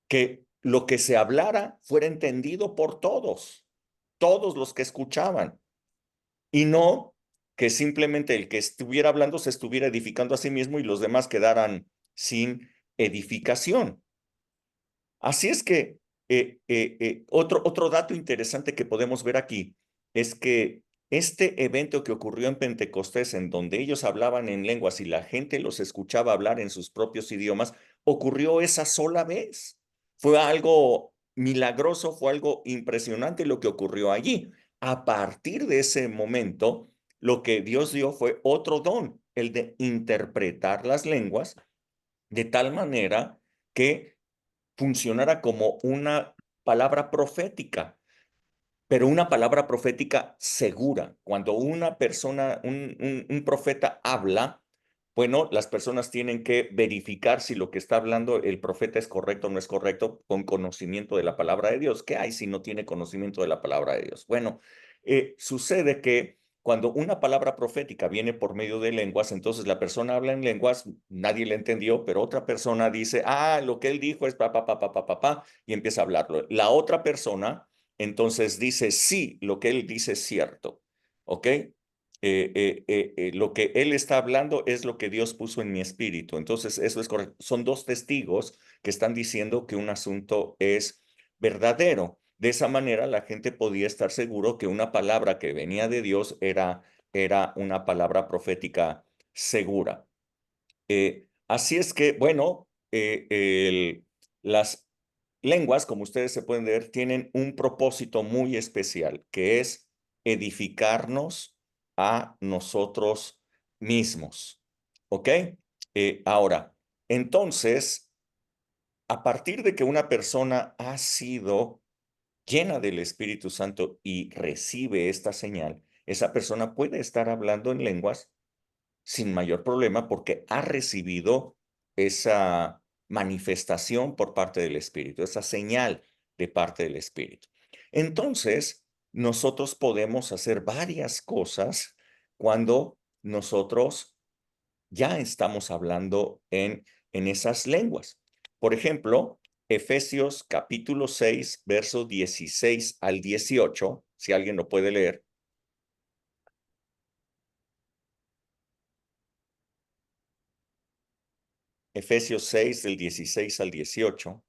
que lo que se hablara fuera entendido por todos los que escuchaban, y no que simplemente el que estuviera hablando se estuviera edificando a sí mismo y los demás quedaran sin edificación. Así es que Otro dato interesante que podemos ver aquí es que este evento que ocurrió en Pentecostés, en donde ellos hablaban en lenguas y la gente los escuchaba hablar en sus propios idiomas, ocurrió esa sola vez. Fue algo milagroso, fue algo impresionante lo que ocurrió allí. A partir de ese momento, lo que Dios dio fue otro don, el de interpretar las lenguas de tal manera que funcionara como una palabra profética, pero una palabra profética segura. Cuando una persona, un profeta habla, bueno, las personas tienen que verificar si lo que está hablando el profeta es correcto o no es correcto con conocimiento de la palabra de Dios. ¿Qué hay si no tiene conocimiento de la palabra de Dios? Bueno, sucede que cuando una palabra profética viene por medio de lenguas, entonces la persona habla en lenguas, nadie le entendió, pero otra persona dice, lo que él dijo es pa, pa, pa, pa, pa, pa, pa, y empieza a hablarlo. La otra persona entonces dice, sí, lo que él dice es cierto, ¿ok? Lo que él está hablando es lo que Dios puso en mi espíritu. Entonces, eso es correcto. Son dos testigos que están diciendo que un asunto es verdadero. De esa manera, la gente podía estar seguro que una palabra que venía de Dios era una palabra profética segura. Así es que, bueno, las lenguas, como ustedes se pueden ver, tienen un propósito muy especial, que es edificarnos a nosotros mismos. ¿Ok? Ahora, entonces, a partir de que una persona ha sido llena del Espíritu Santo y recibe esta señal, esa persona puede estar hablando en lenguas sin mayor problema porque ha recibido esa manifestación por parte del Espíritu, esa señal de parte del Espíritu. Entonces, nosotros podemos hacer varias cosas cuando nosotros ya estamos hablando en esas lenguas. Por ejemplo, Efesios capítulo 6, versos 16 al 18, si alguien lo puede leer. Efesios 6, del 16 al 18.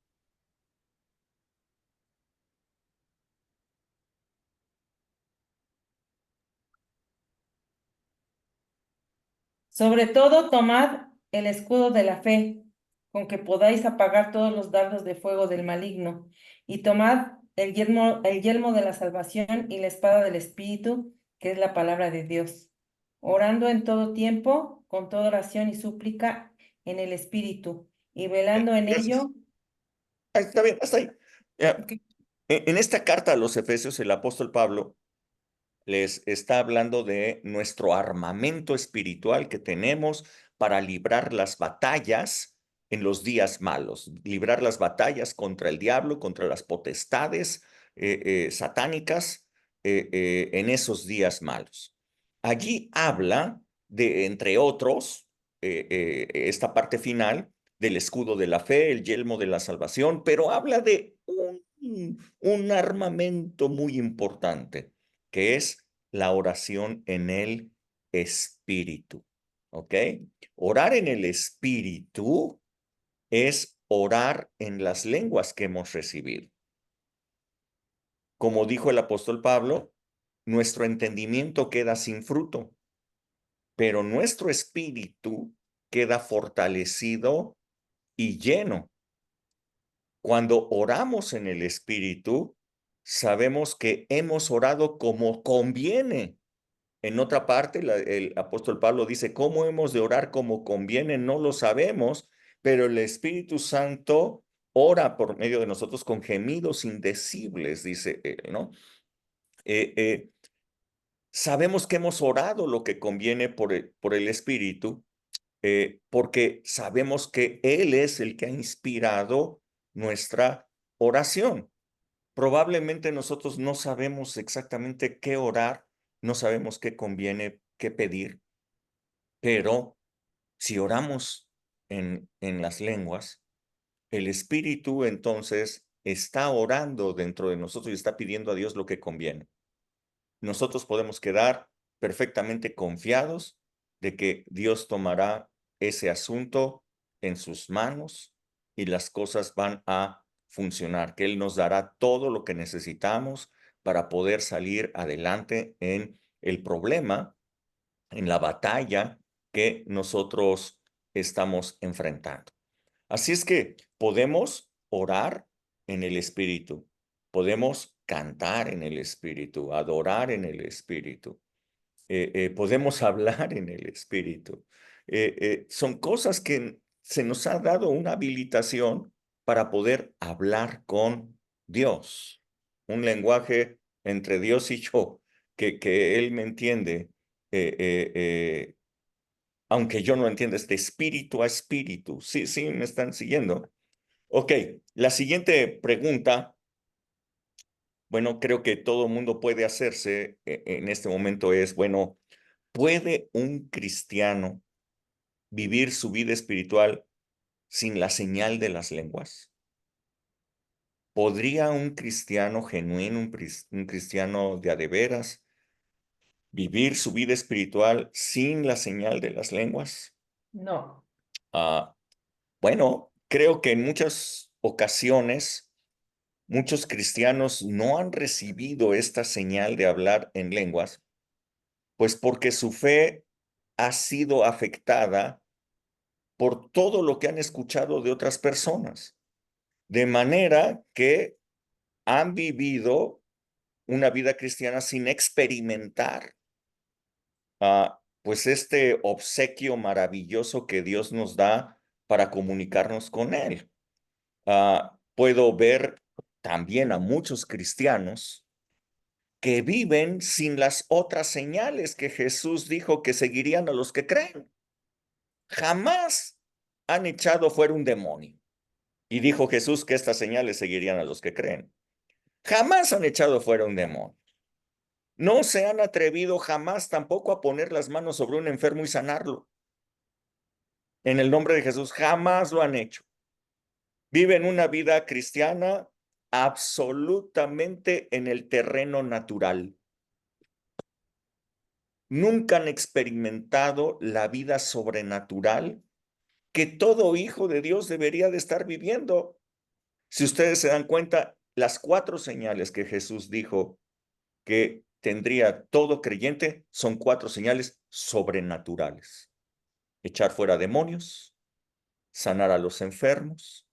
Sobre todo, tomad el escudo de la fe, con que podáis apagar todos los dardos de fuego del maligno, y tomad el yelmo de la salvación y la espada del Espíritu, que es la palabra de Dios, orando en todo tiempo, con toda oración y súplica en el Espíritu, y velando en Gracias. ello. Está bien, hasta ahí. Ok. En esta carta a los Efesios, el apóstol Pablo les está hablando de nuestro armamento espiritual que tenemos para librar las batallas en los días malos, librar las batallas contra el diablo, contra las potestades satánicas en esos días malos. Allí habla de, entre otros, esta parte final del escudo de la fe, el yelmo de la salvación, pero habla de un armamento muy importante que es la oración en el Espíritu. ¿Ok? Orar en el Espíritu es orar en las lenguas que hemos recibido. Como dijo el apóstol Pablo, nuestro entendimiento queda sin fruto, pero nuestro espíritu queda fortalecido y lleno. Cuando oramos en el Espíritu, sabemos que hemos orado como conviene. En otra parte, el apóstol Pablo dice, ¿cómo hemos de orar como conviene? No lo sabemos, pero el Espíritu Santo ora por medio de nosotros con gemidos indecibles, dice él, ¿no? Eh, eh, Sabemos que hemos orado lo que conviene por el Espíritu, porque sabemos que Él es el que ha inspirado nuestra oración. Probablemente nosotros no sabemos exactamente qué orar, no sabemos qué conviene, qué pedir, pero si oramos en las lenguas, el Espíritu entonces está orando dentro de nosotros y está pidiendo a Dios lo que conviene. Nosotros podemos quedar perfectamente confiados de que Dios tomará ese asunto en sus manos y las cosas van a funcionar, que Él nos dará todo lo que necesitamos para poder salir adelante en el problema, en la batalla que nosotros estamos enfrentando. Así es que podemos orar en el Espíritu, podemos cantar en el Espíritu, adorar en el Espíritu, podemos hablar en el Espíritu. Son cosas que se nos ha dado una habilitación para poder hablar con Dios. Un lenguaje entre Dios y yo, que Él me entiende, aunque yo no entienda, de espíritu a espíritu. Sí, sí, me están siguiendo. Ok, la siguiente pregunta, bueno, creo que todo mundo puede hacerse en este momento es, bueno, ¿puede un cristiano vivir su vida espiritual sin la señal de las lenguas? ¿Podría un cristiano genuino, un cristiano de a de veras, vivir su vida espiritual sin la señal de las lenguas? No. Ah, bueno, creo que en muchas ocasiones muchos cristianos no han recibido esta señal de hablar en lenguas, pues porque su fe ha sido afectada por todo lo que han escuchado de otras personas, de manera que han vivido una vida cristiana sin experimentar pues este obsequio maravilloso que Dios nos da para comunicarnos con Él. Puedo ver también a muchos cristianos que viven sin las otras señales que Jesús dijo que seguirían a los que creen. Jamás han echado fuera un demonio. Y dijo Jesús que estas señales seguirían a los que creen. Jamás han echado fuera un demonio. No se han atrevido jamás tampoco a poner las manos sobre un enfermo y sanarlo. En el nombre de Jesús, jamás lo han hecho. Viven una vida cristiana absolutamente en el terreno natural. Nunca han experimentado la vida sobrenatural que todo hijo de Dios debería de estar viviendo. Si ustedes se dan cuenta, las 4 señales que Jesús dijo que tendría todo creyente son 4 señales sobrenaturales. Echar fuera demonios, sanar a los enfermos,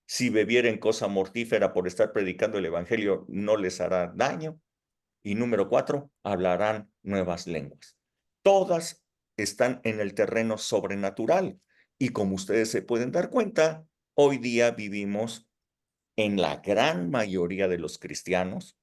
si bebieren cosa mortífera por estar predicando el evangelio, no les hará daño. Y número 4, hablarán nuevas lenguas. Todas están en el terreno sobrenatural. Y como ustedes se pueden dar cuenta, hoy día vivimos en la gran mayoría de los cristianos,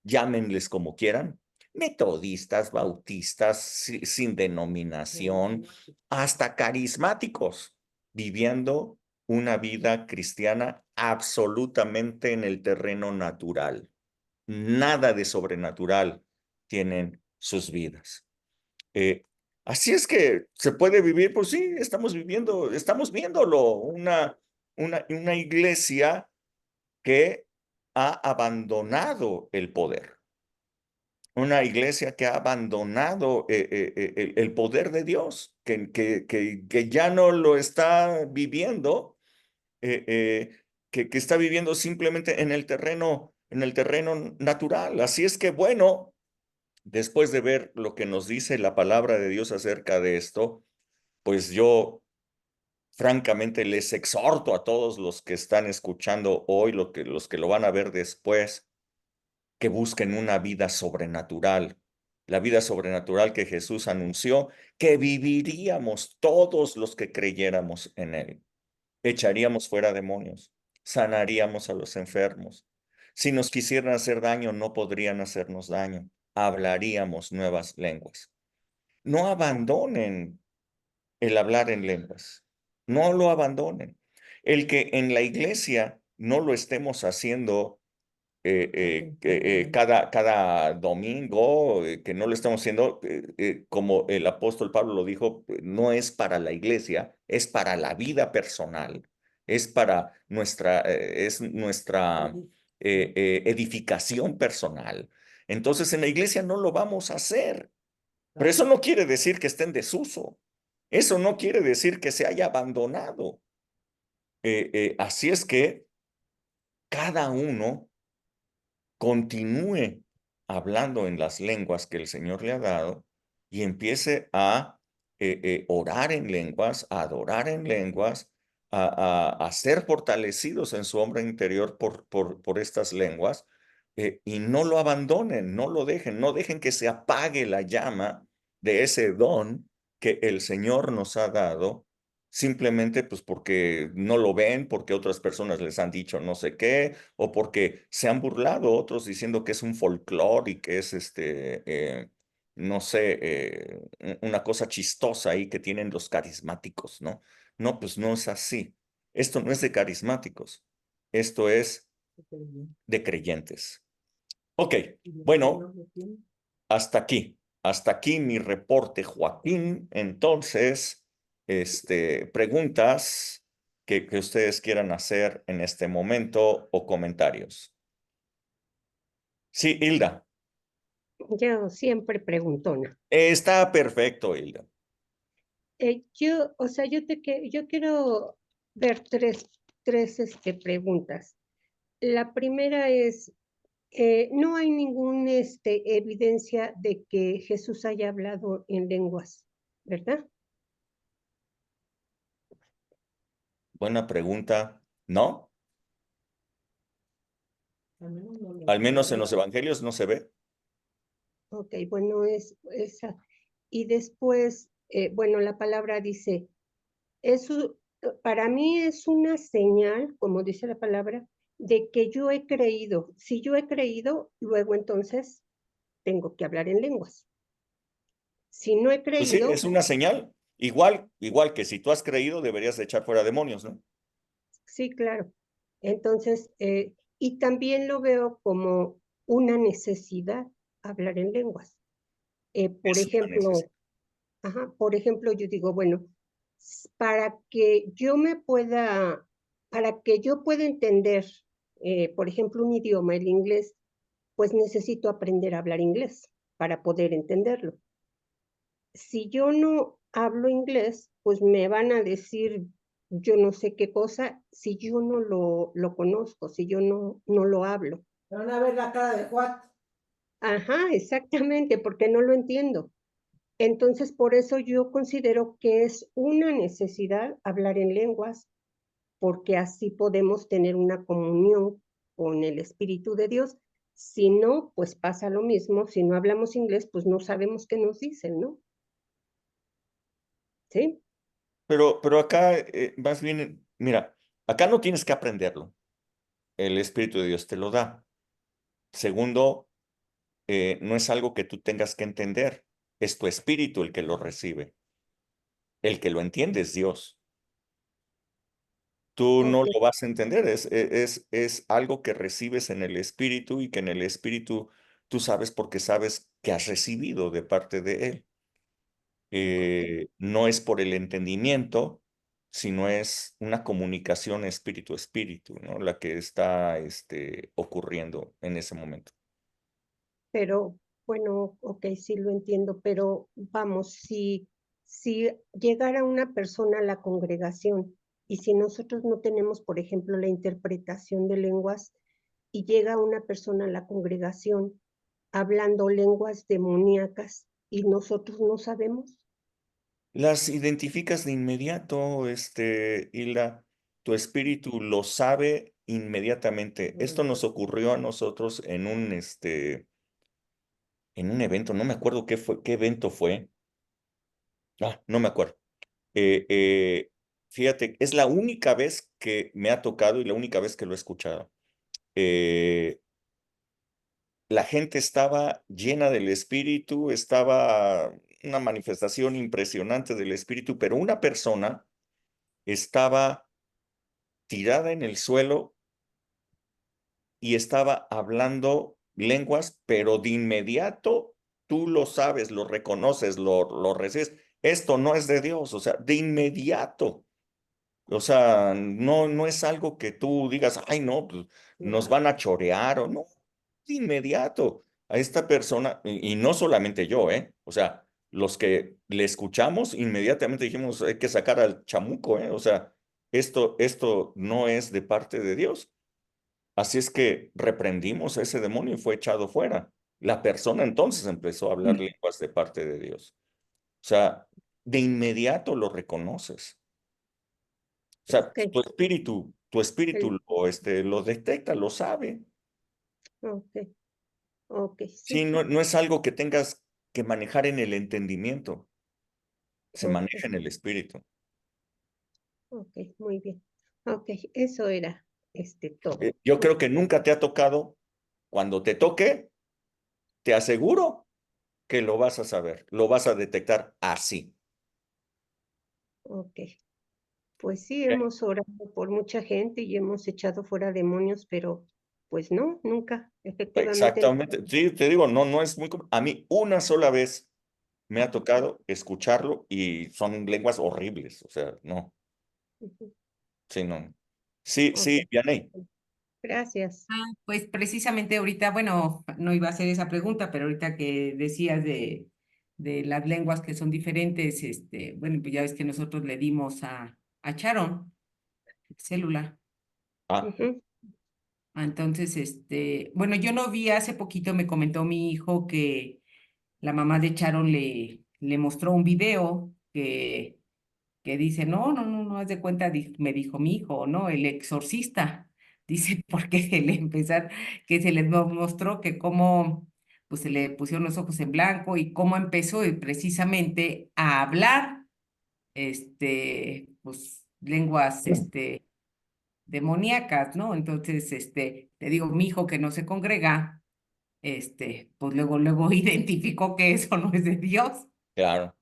llámenles como quieran, metodistas, bautistas, sin denominación, hasta carismáticos, viviendo una vida cristiana absolutamente en el terreno natural. Nada de sobrenatural tienen sus vidas. Así es que se puede vivir, pues sí, estamos viéndolo, una iglesia que ha abandonado el poder. Una iglesia que ha abandonado el poder de Dios, que ya no lo está viviendo, que está viviendo simplemente en el terreno natural. Así es que, bueno, después de ver lo que nos dice la palabra de Dios acerca de esto, pues yo francamente les exhorto a todos los que están escuchando hoy, los que lo van a ver después, que busquen una vida sobrenatural, la vida sobrenatural que Jesús anunció, que viviríamos todos los que creyéramos en Él. Echaríamos fuera demonios, sanaríamos a los enfermos. Si nos quisieran hacer daño, no podrían hacernos daño. Hablaríamos nuevas lenguas. No abandonen el hablar en lenguas. No lo abandonen. El que en la iglesia no lo estemos haciendo cada domingo, que no lo estamos haciendo, como el apóstol Pablo lo dijo, no es para la iglesia, es para la vida personal, es para nuestra edificación personal. Entonces en la iglesia no lo vamos a hacer, pero eso no quiere decir que esté en desuso, eso no quiere decir que se haya abandonado. Así es que cada uno continúe hablando en las lenguas que el Señor le ha dado y empiece a orar en lenguas, a adorar en lenguas, a ser fortalecidos en su hombre interior por estas lenguas, y no lo abandonen, no lo dejen, no dejen que se apague la llama de ese don que el Señor nos ha dado, simplemente pues porque no lo ven, porque otras personas les han dicho no sé qué, o porque se han burlado otros diciendo que es un folclore y que es no sé, una cosa chistosa ahí que tienen los carismáticos, ¿no? No, pues no es así. Esto no es de carismáticos, esto es de creyentes. Ok, bueno, hasta aquí mi reporte, Joaquín. Entonces, preguntas que ustedes quieran hacer en este momento o comentarios. Sí, Hilda. Yo siempre preguntona. Está perfecto, Hilda. O sea, yo quiero ver tres preguntas. La primera es, no hay ninguna evidencia de que Jesús haya hablado en lenguas, ¿verdad? Buena pregunta. ¿No? Al menos en los evangelios no se ve. Ok, bueno, es esa. Y después, bueno, la palabra dice, para mí es una señal, como dice la palabra, de que yo he creído. Si yo he creído, luego entonces tengo que hablar en lenguas. Si no he Pues sí, creído, es una señal. Igual que si tú has creído, deberías de echar fuera demonios, ¿no? sí, claro. Entonces, y también lo veo como una necesidad hablar en lenguas. Por Es una necesidad. ejemplo, por ejemplo, yo digo, bueno, para que yo pueda entender, por ejemplo, un idioma, el inglés, pues necesito aprender a hablar inglés para poder entenderlo. Si yo no hablo inglés, pues me van a decir yo no sé qué cosa si yo no lo conozco, si yo no lo hablo. Me van a ver la cara de Juan. Exactamente, porque no lo entiendo. Entonces, por eso yo considero que es una necesidad hablar en lenguas, porque así podemos tener una comunión con el Espíritu de Dios. Si no, pues pasa lo mismo. Si no hablamos inglés, pues no sabemos qué nos dicen, ¿no? ¿Sí? Pero acá, más bien, mira, acá no tienes que aprenderlo. El Espíritu de Dios te lo da. Segundo, no es algo que tú tengas que entender. Es tu espíritu el que lo recibe. El que lo entiende es Dios. Tú no Ok. lo vas a entender. Es algo que recibes en el espíritu y que en el espíritu tú sabes porque sabes que has recibido de parte de Él. No es por el entendimiento, sino es una comunicación espíritu-espíritu, ¿no? La que está ocurriendo en ese momento. Pero, bueno, ok, sí lo entiendo, pero vamos, si llegara una persona a la congregación y si nosotros no tenemos, por ejemplo, la interpretación de lenguas y llega una persona a la congregación hablando lenguas demoníacas y nosotros no sabemos. Las identificas de inmediato, Hilda. Tu espíritu lo sabe inmediatamente. Esto nos ocurrió a nosotros en un evento, no me acuerdo qué evento fue. No me acuerdo. Fíjate, es la única vez que me ha tocado y la única vez que lo he escuchado. La gente estaba llena del espíritu, estaba una manifestación impresionante del espíritu, pero una persona estaba tirada en el suelo y estaba hablando lenguas, pero de inmediato tú lo sabes, lo reconoces, lo recibes. Esto no es de Dios, o sea, de inmediato. O sea, no es algo que tú digas, ay, no, pues, nos van a chorear o no. De inmediato a esta persona, y no solamente yo, ¿eh? O sea, los que le escuchamos, inmediatamente dijimos, hay que sacar al chamuco, ¿eh? O sea, esto no es de parte de Dios. Así es que reprendimos a ese demonio y fue echado fuera. La persona entonces empezó a hablar lenguas de parte de Dios. O sea, de inmediato lo reconoces. O sea, Ok, tu espíritu el- lo detecta, lo sabe. ok, ok, Sí, sí, no es algo que tengas que manejar en el entendimiento, se ok, maneja en el espíritu. ok, muy bien. Ok, eso era todo. Yo creo que nunca te ha tocado. Cuando te toque, te aseguro que lo vas a saber, lo vas a detectar así. Ok, pues sí, ¿Ok? hemos orado por mucha gente y hemos echado fuera demonios, pero pues no, nunca, efectivamente. Exactamente. Sí, te digo, no es muy... A mí una sola vez me ha tocado escucharlo y son lenguas horribles. O sea, no, Ujú, sí, no. Sí, ok, sí, Vianey. gracias. Pues precisamente ahorita, bueno, no iba a hacer esa pregunta, pero ahorita que decías de las lenguas que son diferentes, bueno, pues ya ves que nosotros le dimos a Charon célula. Ah, Ujú, Entonces, bueno, yo no vi hace poquito, me comentó mi hijo que la mamá de Charon le mostró un video que dice, no, haz de cuenta, me dijo mi hijo, ¿no? El exorcista. Dice, porque le empezar, que se les mostró que cómo, pues se le pusieron los ojos en blanco y cómo empezó precisamente a hablar, pues, lenguas, demoníacas, ¿no? Entonces, te digo, mi hijo que no se congrega, pues luego identificó que eso no es de Dios. claro.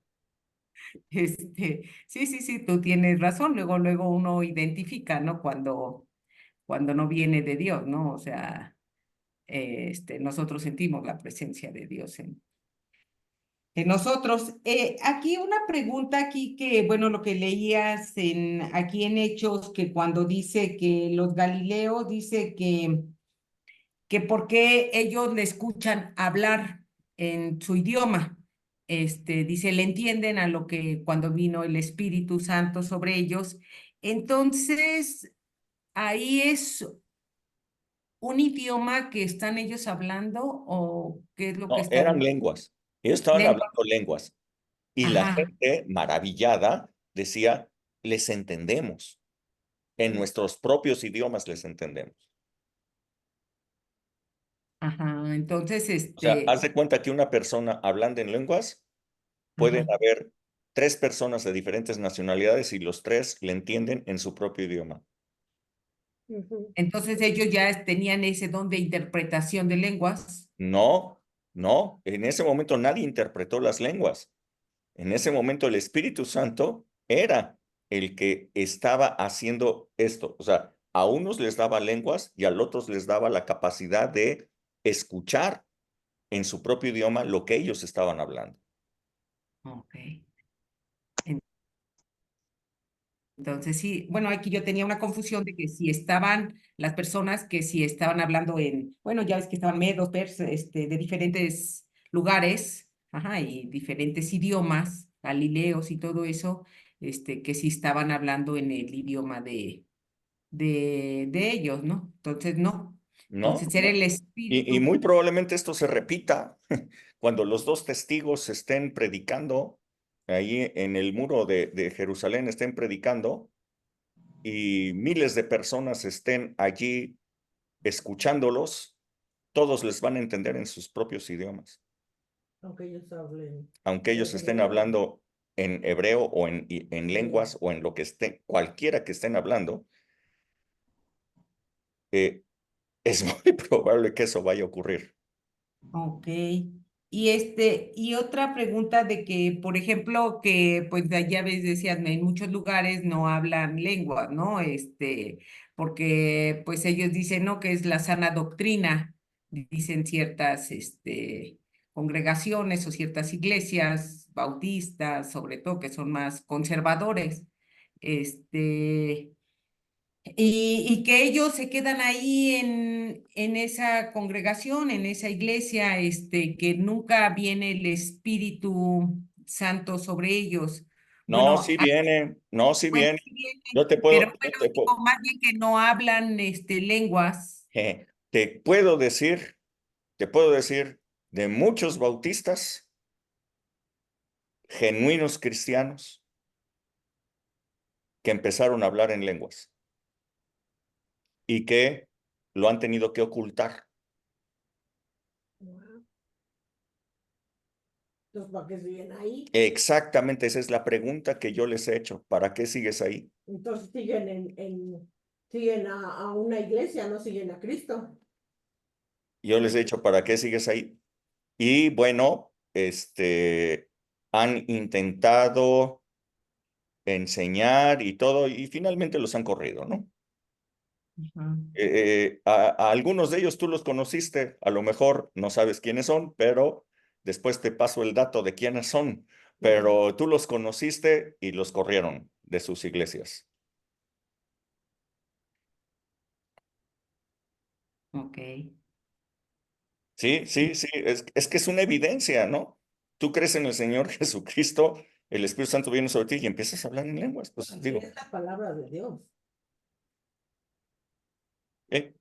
Sí, tú tienes razón. Luego uno identifica, ¿no? Cuando no viene de Dios, ¿no? O sea, nosotros sentimos la presencia de Dios en nosotros. Aquí una pregunta aquí que, bueno, lo que leías aquí en Hechos, que cuando dice que los Galileos, dice que por qué ellos le escuchan hablar en su idioma. Dice, le entienden a lo que cuando vino el Espíritu Santo sobre ellos. Entonces, ahí es un idioma que están ellos hablando o qué es lo que No, eran están. lenguas. Ellos estaban Lengua. hablando lenguas. Y la Ajá, gente, maravillada, decía, les entendemos. En nuestros propios idiomas les entendemos. ajá. Entonces, O sea, haz de cuenta que una persona hablando en lenguas, pueden ajá. haber tres personas de diferentes nacionalidades y los tres le entienden en su propio idioma. Ujú, Entonces ellos ya tenían ese don de interpretación de lenguas. No, no, en ese momento nadie interpretó las lenguas. En ese momento el Espíritu Santo era el que estaba haciendo esto. O sea, a unos les daba lenguas y a otros les daba la capacidad de escuchar en su propio idioma lo que ellos estaban hablando. Ok. Entonces, sí, bueno, aquí yo tenía una confusión de que si estaban las personas que si estaban hablando bueno, ya ves que estaban medos, de diferentes lugares, ajá, y diferentes idiomas, galileos y todo eso, que si estaban hablando en el idioma de ellos, ¿no? Entonces, no. ¿No? Entonces, era el Y espíritu. muy probablemente esto se repita cuando los dos testigos estén predicando ahí en el muro de Jerusalén, estén predicando y miles de personas estén allí escuchándolos, todos les van a entender en sus propios idiomas, Aunque ellos hablen aunque ellos estén hebreo. hablando en hebreo o en lenguas o en lo que estén, cualquiera que estén hablando, eh, es muy probable que eso vaya a ocurrir. Ok. Y otra pregunta de que, por ejemplo, que pues ya ves, decían, en muchos lugares no hablan lengua, ¿no? Porque pues ellos dicen, ¿no? Que es la sana doctrina, dicen ciertas, congregaciones o ciertas iglesias bautistas, sobre todo, que son más conservadores. Este, y que ellos se quedan ahí en esa congregación, en esa iglesia, que nunca viene el Espíritu Santo sobre ellos, No, Bueno, sí viene, no, sí pues viene. sí viene, Yo te pero puedo, yo bueno, te puedo, digo, más bien que no hablan lenguas. te puedo decir, de muchos bautistas, genuinos cristianos, que empezaron a hablar en lenguas y que lo han tenido que ocultar. Wow. Entonces, ¿para qué siguen ahí? Exactamente, esa es la pregunta que yo les he hecho. ¿Para qué sigues ahí? Entonces siguen siguen a una iglesia, no siguen a Cristo. Yo les he dicho, ¿para qué sigues ahí? Y bueno, han intentado enseñar y todo, y finalmente los han corrido, ¿no? A algunos de ellos tú los conociste, a lo mejor no sabes quiénes son, pero después te paso el dato de quiénes son, pero tú los conociste y los corrieron de sus iglesias. Ok. Sí, sí, sí, es que es una evidencia, ¿no? Tú crees en el Señor Jesucristo, el Espíritu Santo viene sobre ti y empiezas a hablar en lenguas, pues Así digo, es la palabra de Dios. ¿eh?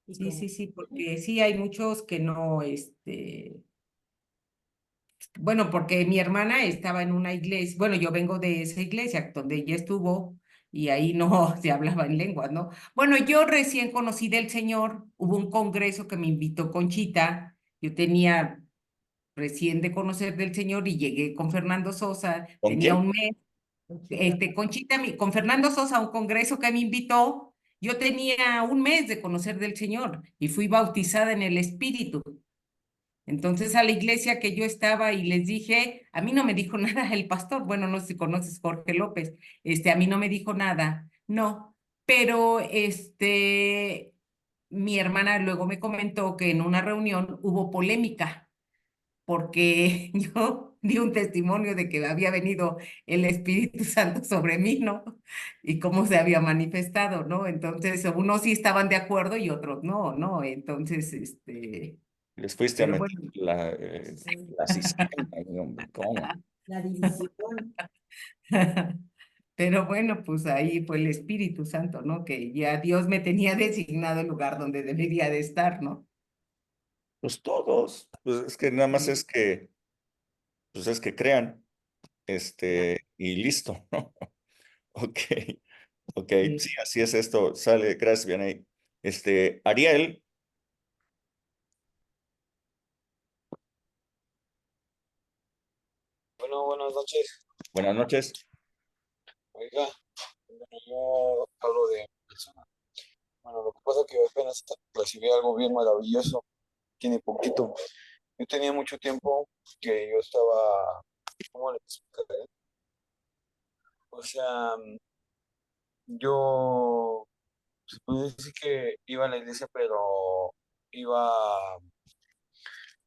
Y Sí, como, sí, sí, porque sí hay muchos que no, bueno, porque mi hermana estaba en una iglesia, bueno, yo vengo de esa iglesia donde ella estuvo y ahí no se hablaba en lenguas, ¿no? Bueno, yo recién conocí del Señor, hubo un congreso que me invitó Conchita, yo tenía recién de conocer del Señor y llegué con Fernando Sosa, ¿Con tenía quién? un mes, Conchita, Conchita, con Fernando Sosa, a un congreso que me invitó, yo tenía un mes de conocer del Señor y fui bautizada en el Espíritu. Entonces a la iglesia que yo estaba y les dije, a mí no me dijo nada el pastor, bueno, no sé si conoces Jorge López, a mí no me dijo nada, no, pero mi hermana luego me comentó que en una reunión hubo polémica porque yo di un testimonio de que había venido el Espíritu Santo sobre mí, ¿no? Y cómo se había manifestado, ¿no? Entonces, unos sí estaban de acuerdo y otros no, ¿no? Entonces, Les fuiste a pero meter bueno. sí, la cizaña, hombre, ¿cómo? la división. Pero bueno, pues ahí fue el Espíritu Santo, ¿no? Que ya Dios me tenía designado el lugar donde debería de estar, ¿no? Pues todos, pues es que nada más pues es que crean, Ya, y listo, ¿no? Ok, ok, sí. sí, así es esto, sale, gracias, Vianey. Ariel, Bueno, buenas noches. buenas noches. Oiga, bueno, yo hablo de mi persona. Bueno, lo que pasa es que apenas recibí algo bien maravilloso, tiene poquito. Yo tenía mucho tiempo que yo estaba, ¿cómo le explicaré? O sea, yo se puede decir que iba a la iglesia, pero iba,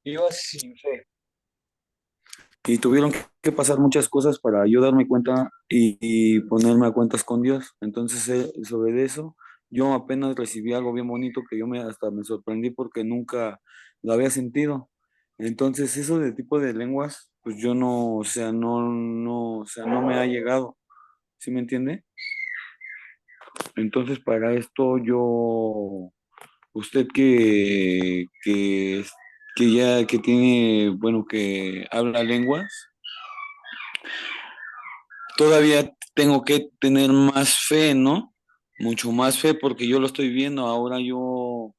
iba sin fe. Y tuvieron que pasar muchas cosas para yo darme cuenta y ponerme a cuentas con Dios. Entonces, sobre eso, yo apenas recibí algo bien bonito que yo hasta me sorprendí porque nunca lo había sentido. Entonces, eso de tipo de lenguas, pues yo no, o sea, o sea, no me ha llegado. ¿Sí me entiende? Entonces, para esto yo, usted que ya, que tiene, bueno, que habla lenguas, todavía tengo que tener más fe, ¿no? Mucho más fe porque yo lo estoy viendo, ahora yo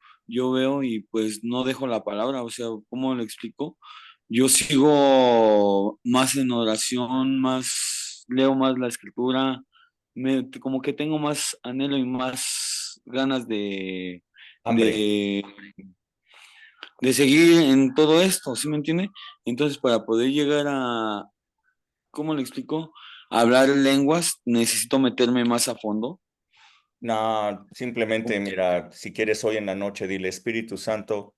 veo y pues no dejo la palabra, o sea, ¿cómo le explico? Yo sigo más en oración, más, leo más la escritura, como que tengo más anhelo y más ganas Hambre. de, de seguir en todo esto, ¿sí me entiende? Entonces, para poder llegar a, ¿cómo le explico? Hablar lenguas, necesito meterme más a fondo. No, simplemente, mira, si quieres hoy en la noche, dile, Espíritu Santo,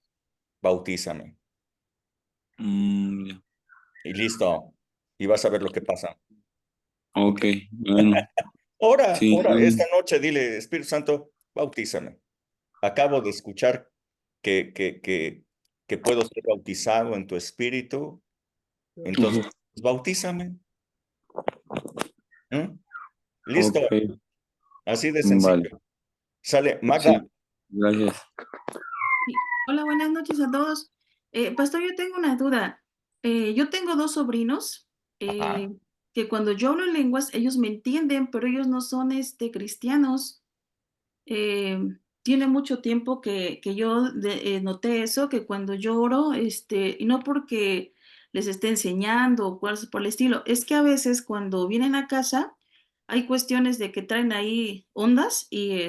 bautízame. Ya. Y listo. Y vas a ver lo que pasa. Ok, bueno, Ora, sí, ora, esta noche dile, Espíritu Santo, bautízame. Acabo de escuchar que puedo ser bautizado en tu espíritu, entonces, ujú, bautízame. ¿Mm? Listo, Ok, así de vale. sencillo. Sale, Sí, Magda. gracias. Sí. Hola, buenas noches a todos. Pastor, yo tengo una duda. Yo tengo dos sobrinos Ajá. que cuando yo hablo en lenguas, ellos me entienden, pero ellos no son cristianos. Eh, Tiene mucho tiempo que yo noté eso, que cuando yo oro, y no porque les esté enseñando o cosas por el estilo, es que a veces cuando vienen a casa hay cuestiones de que traen ahí ondas y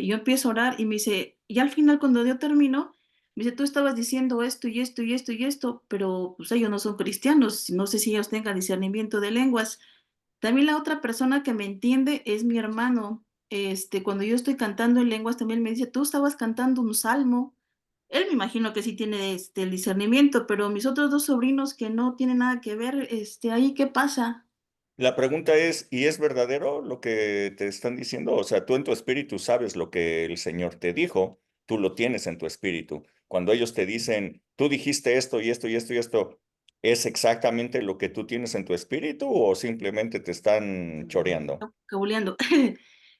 yo empiezo a orar y me dice, y al final cuando yo termino, me dice, tú estabas diciendo esto y esto y esto y esto, pero pues ellos no son cristianos, no sé si ellos tengan discernimiento de lenguas. También la otra persona que me entiende es mi hermano. Cuando yo estoy cantando en lenguas, también me dice, tú estabas cantando un salmo. Él me imagino que sí tiene el discernimiento, pero mis otros dos sobrinos que no tienen nada que ver, ahí, ¿qué pasa? La pregunta es, ¿y es verdadero lo que te están diciendo? O sea, tú en tu espíritu sabes lo que el Señor te dijo, tú lo tienes en tu espíritu. Cuando ellos te dicen, tú dijiste esto y esto y esto y esto, ¿es exactamente lo que tú tienes en tu espíritu o simplemente te están choreando? Cabuleando.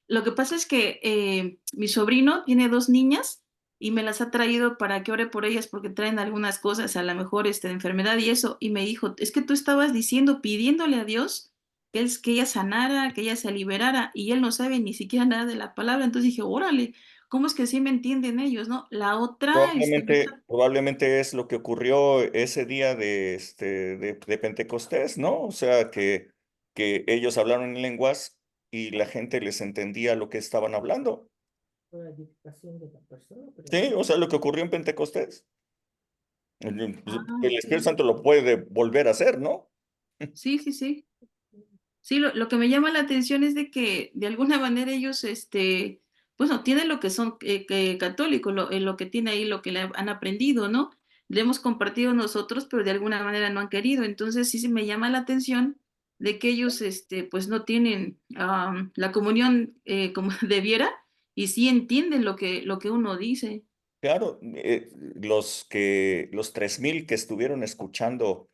Lo que pasa es que mi sobrino tiene dos niñas y me las ha traído para que ore por ellas porque traen algunas cosas, a lo mejor de enfermedad y eso, y me dijo, es que tú estabas diciendo, pidiéndole a Dios que ella sanara, que ella se liberara, y él no sabe ni siquiera nada de la palabra, entonces dije, órale, ¿cómo es que sí me entienden ellos, no? La otra, Probablemente es lo que ocurrió ese día de Pentecostés, ¿no? O sea, que ellos hablaron en lenguas y la gente les entendía lo que estaban hablando. La edificación de la persona, pero Sí, sí. o sea, lo que ocurrió en Pentecostés. ah, El Espíritu ok. Santo lo puede volver a hacer, ¿no? Sí, sí, sí. Sí, lo que me llama la atención es de que de alguna manera ellos, bueno, tienen lo que son católicos, lo que tiene ahí, lo que le han aprendido, ¿no? Le hemos compartido nosotros, pero de alguna manera no han querido. Entonces sí se me llama la atención de que ellos, pues no tienen la comunión como debiera y sí entienden lo que uno dice. Claro, los 3,000 que estuvieron escuchando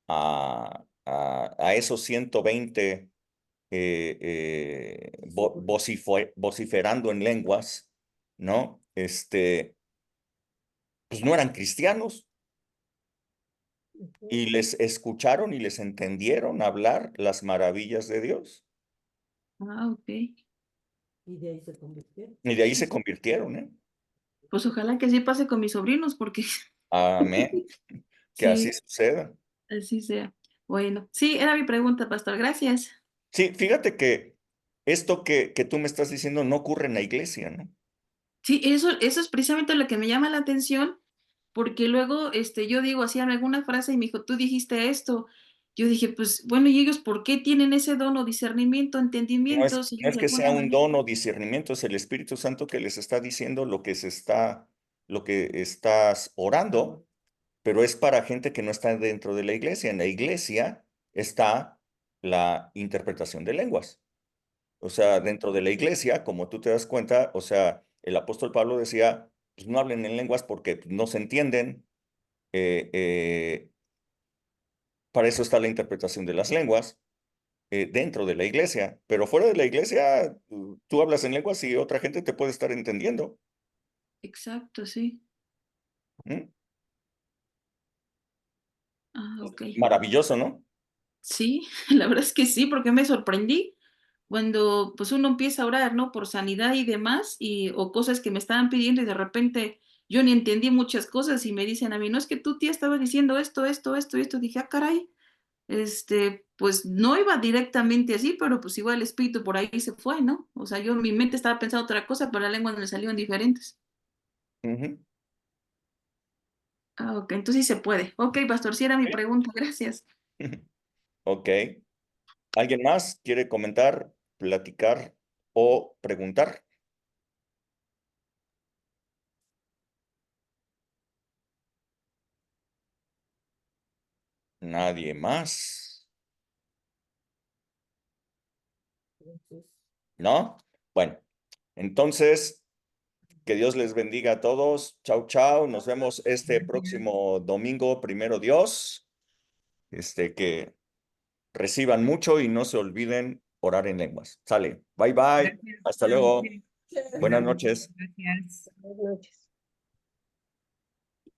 a esos 120 vociferando en lenguas, ¿no? Pues no eran cristianos Ujú. y les escucharon y les entendieron hablar las maravillas de Dios. Ah, ok. Y de ahí se convirtieron. Y de ahí se convirtieron, ¿eh? Pues ojalá que sí pase con mis sobrinos, porque Amén. Que así sí, suceda. así sea. Bueno, sí, era mi pregunta, pastor. Gracias. Sí, fíjate que esto que tú me estás diciendo no ocurre en la iglesia, ¿no? Sí, eso es precisamente lo que me llama la atención, porque luego yo digo así alguna frase y me dijo, tú dijiste esto. Yo dije, pues bueno, ¿y ellos por qué tienen ese don o discernimiento, entendimiento? Si No ellos es de que sea alguna un manera. don o discernimiento, es el Espíritu Santo que les está diciendo lo que estás orando, pero es para gente que no está dentro de la iglesia. En la iglesia está la interpretación de lenguas. O sea, dentro de la iglesia, como tú te das cuenta, o sea, el apóstol Pablo decía, pues no hablen en lenguas porque no se entienden. eh, eh, para eso está la interpretación de las lenguas dentro de la iglesia, pero fuera de la iglesia, tú hablas en lenguas y otra gente te puede estar entendiendo. Exacto, sí. ¿Mm? Ah, ok. Maravilloso, ¿no? Sí, la verdad es que sí, porque me sorprendí cuando pues uno empieza a orar, ¿no? Por sanidad y demás, o cosas que me estaban pidiendo y de repente yo ni entendí muchas cosas y me dicen a mí, no es que tú, tía, estabas diciendo esto, esto, esto y esto. Dije, ah, caray, pues no iba directamente así, pero pues igual el espíritu por ahí se fue, ¿no? O sea, mi mente estaba pensando otra cosa, pero la lengua me salieron diferentes. Ujú. Ah, ok, entonces sí se puede. Ok, pastor, sí era mi pregunta, gracias. Ok. ¿Alguien más quiere comentar, platicar o preguntar? Nadie más, Entonces, ¿no? Bueno, entonces, que Dios les bendiga a todos. Chau, chau. Nos vemos este próximo domingo, primero Dios. Que Reciban mucho y no se olviden orar en lenguas. Sale. Bye, bye. Gracias. Hasta luego. Buenas Chévere. noches. Gracias. Buenas noches.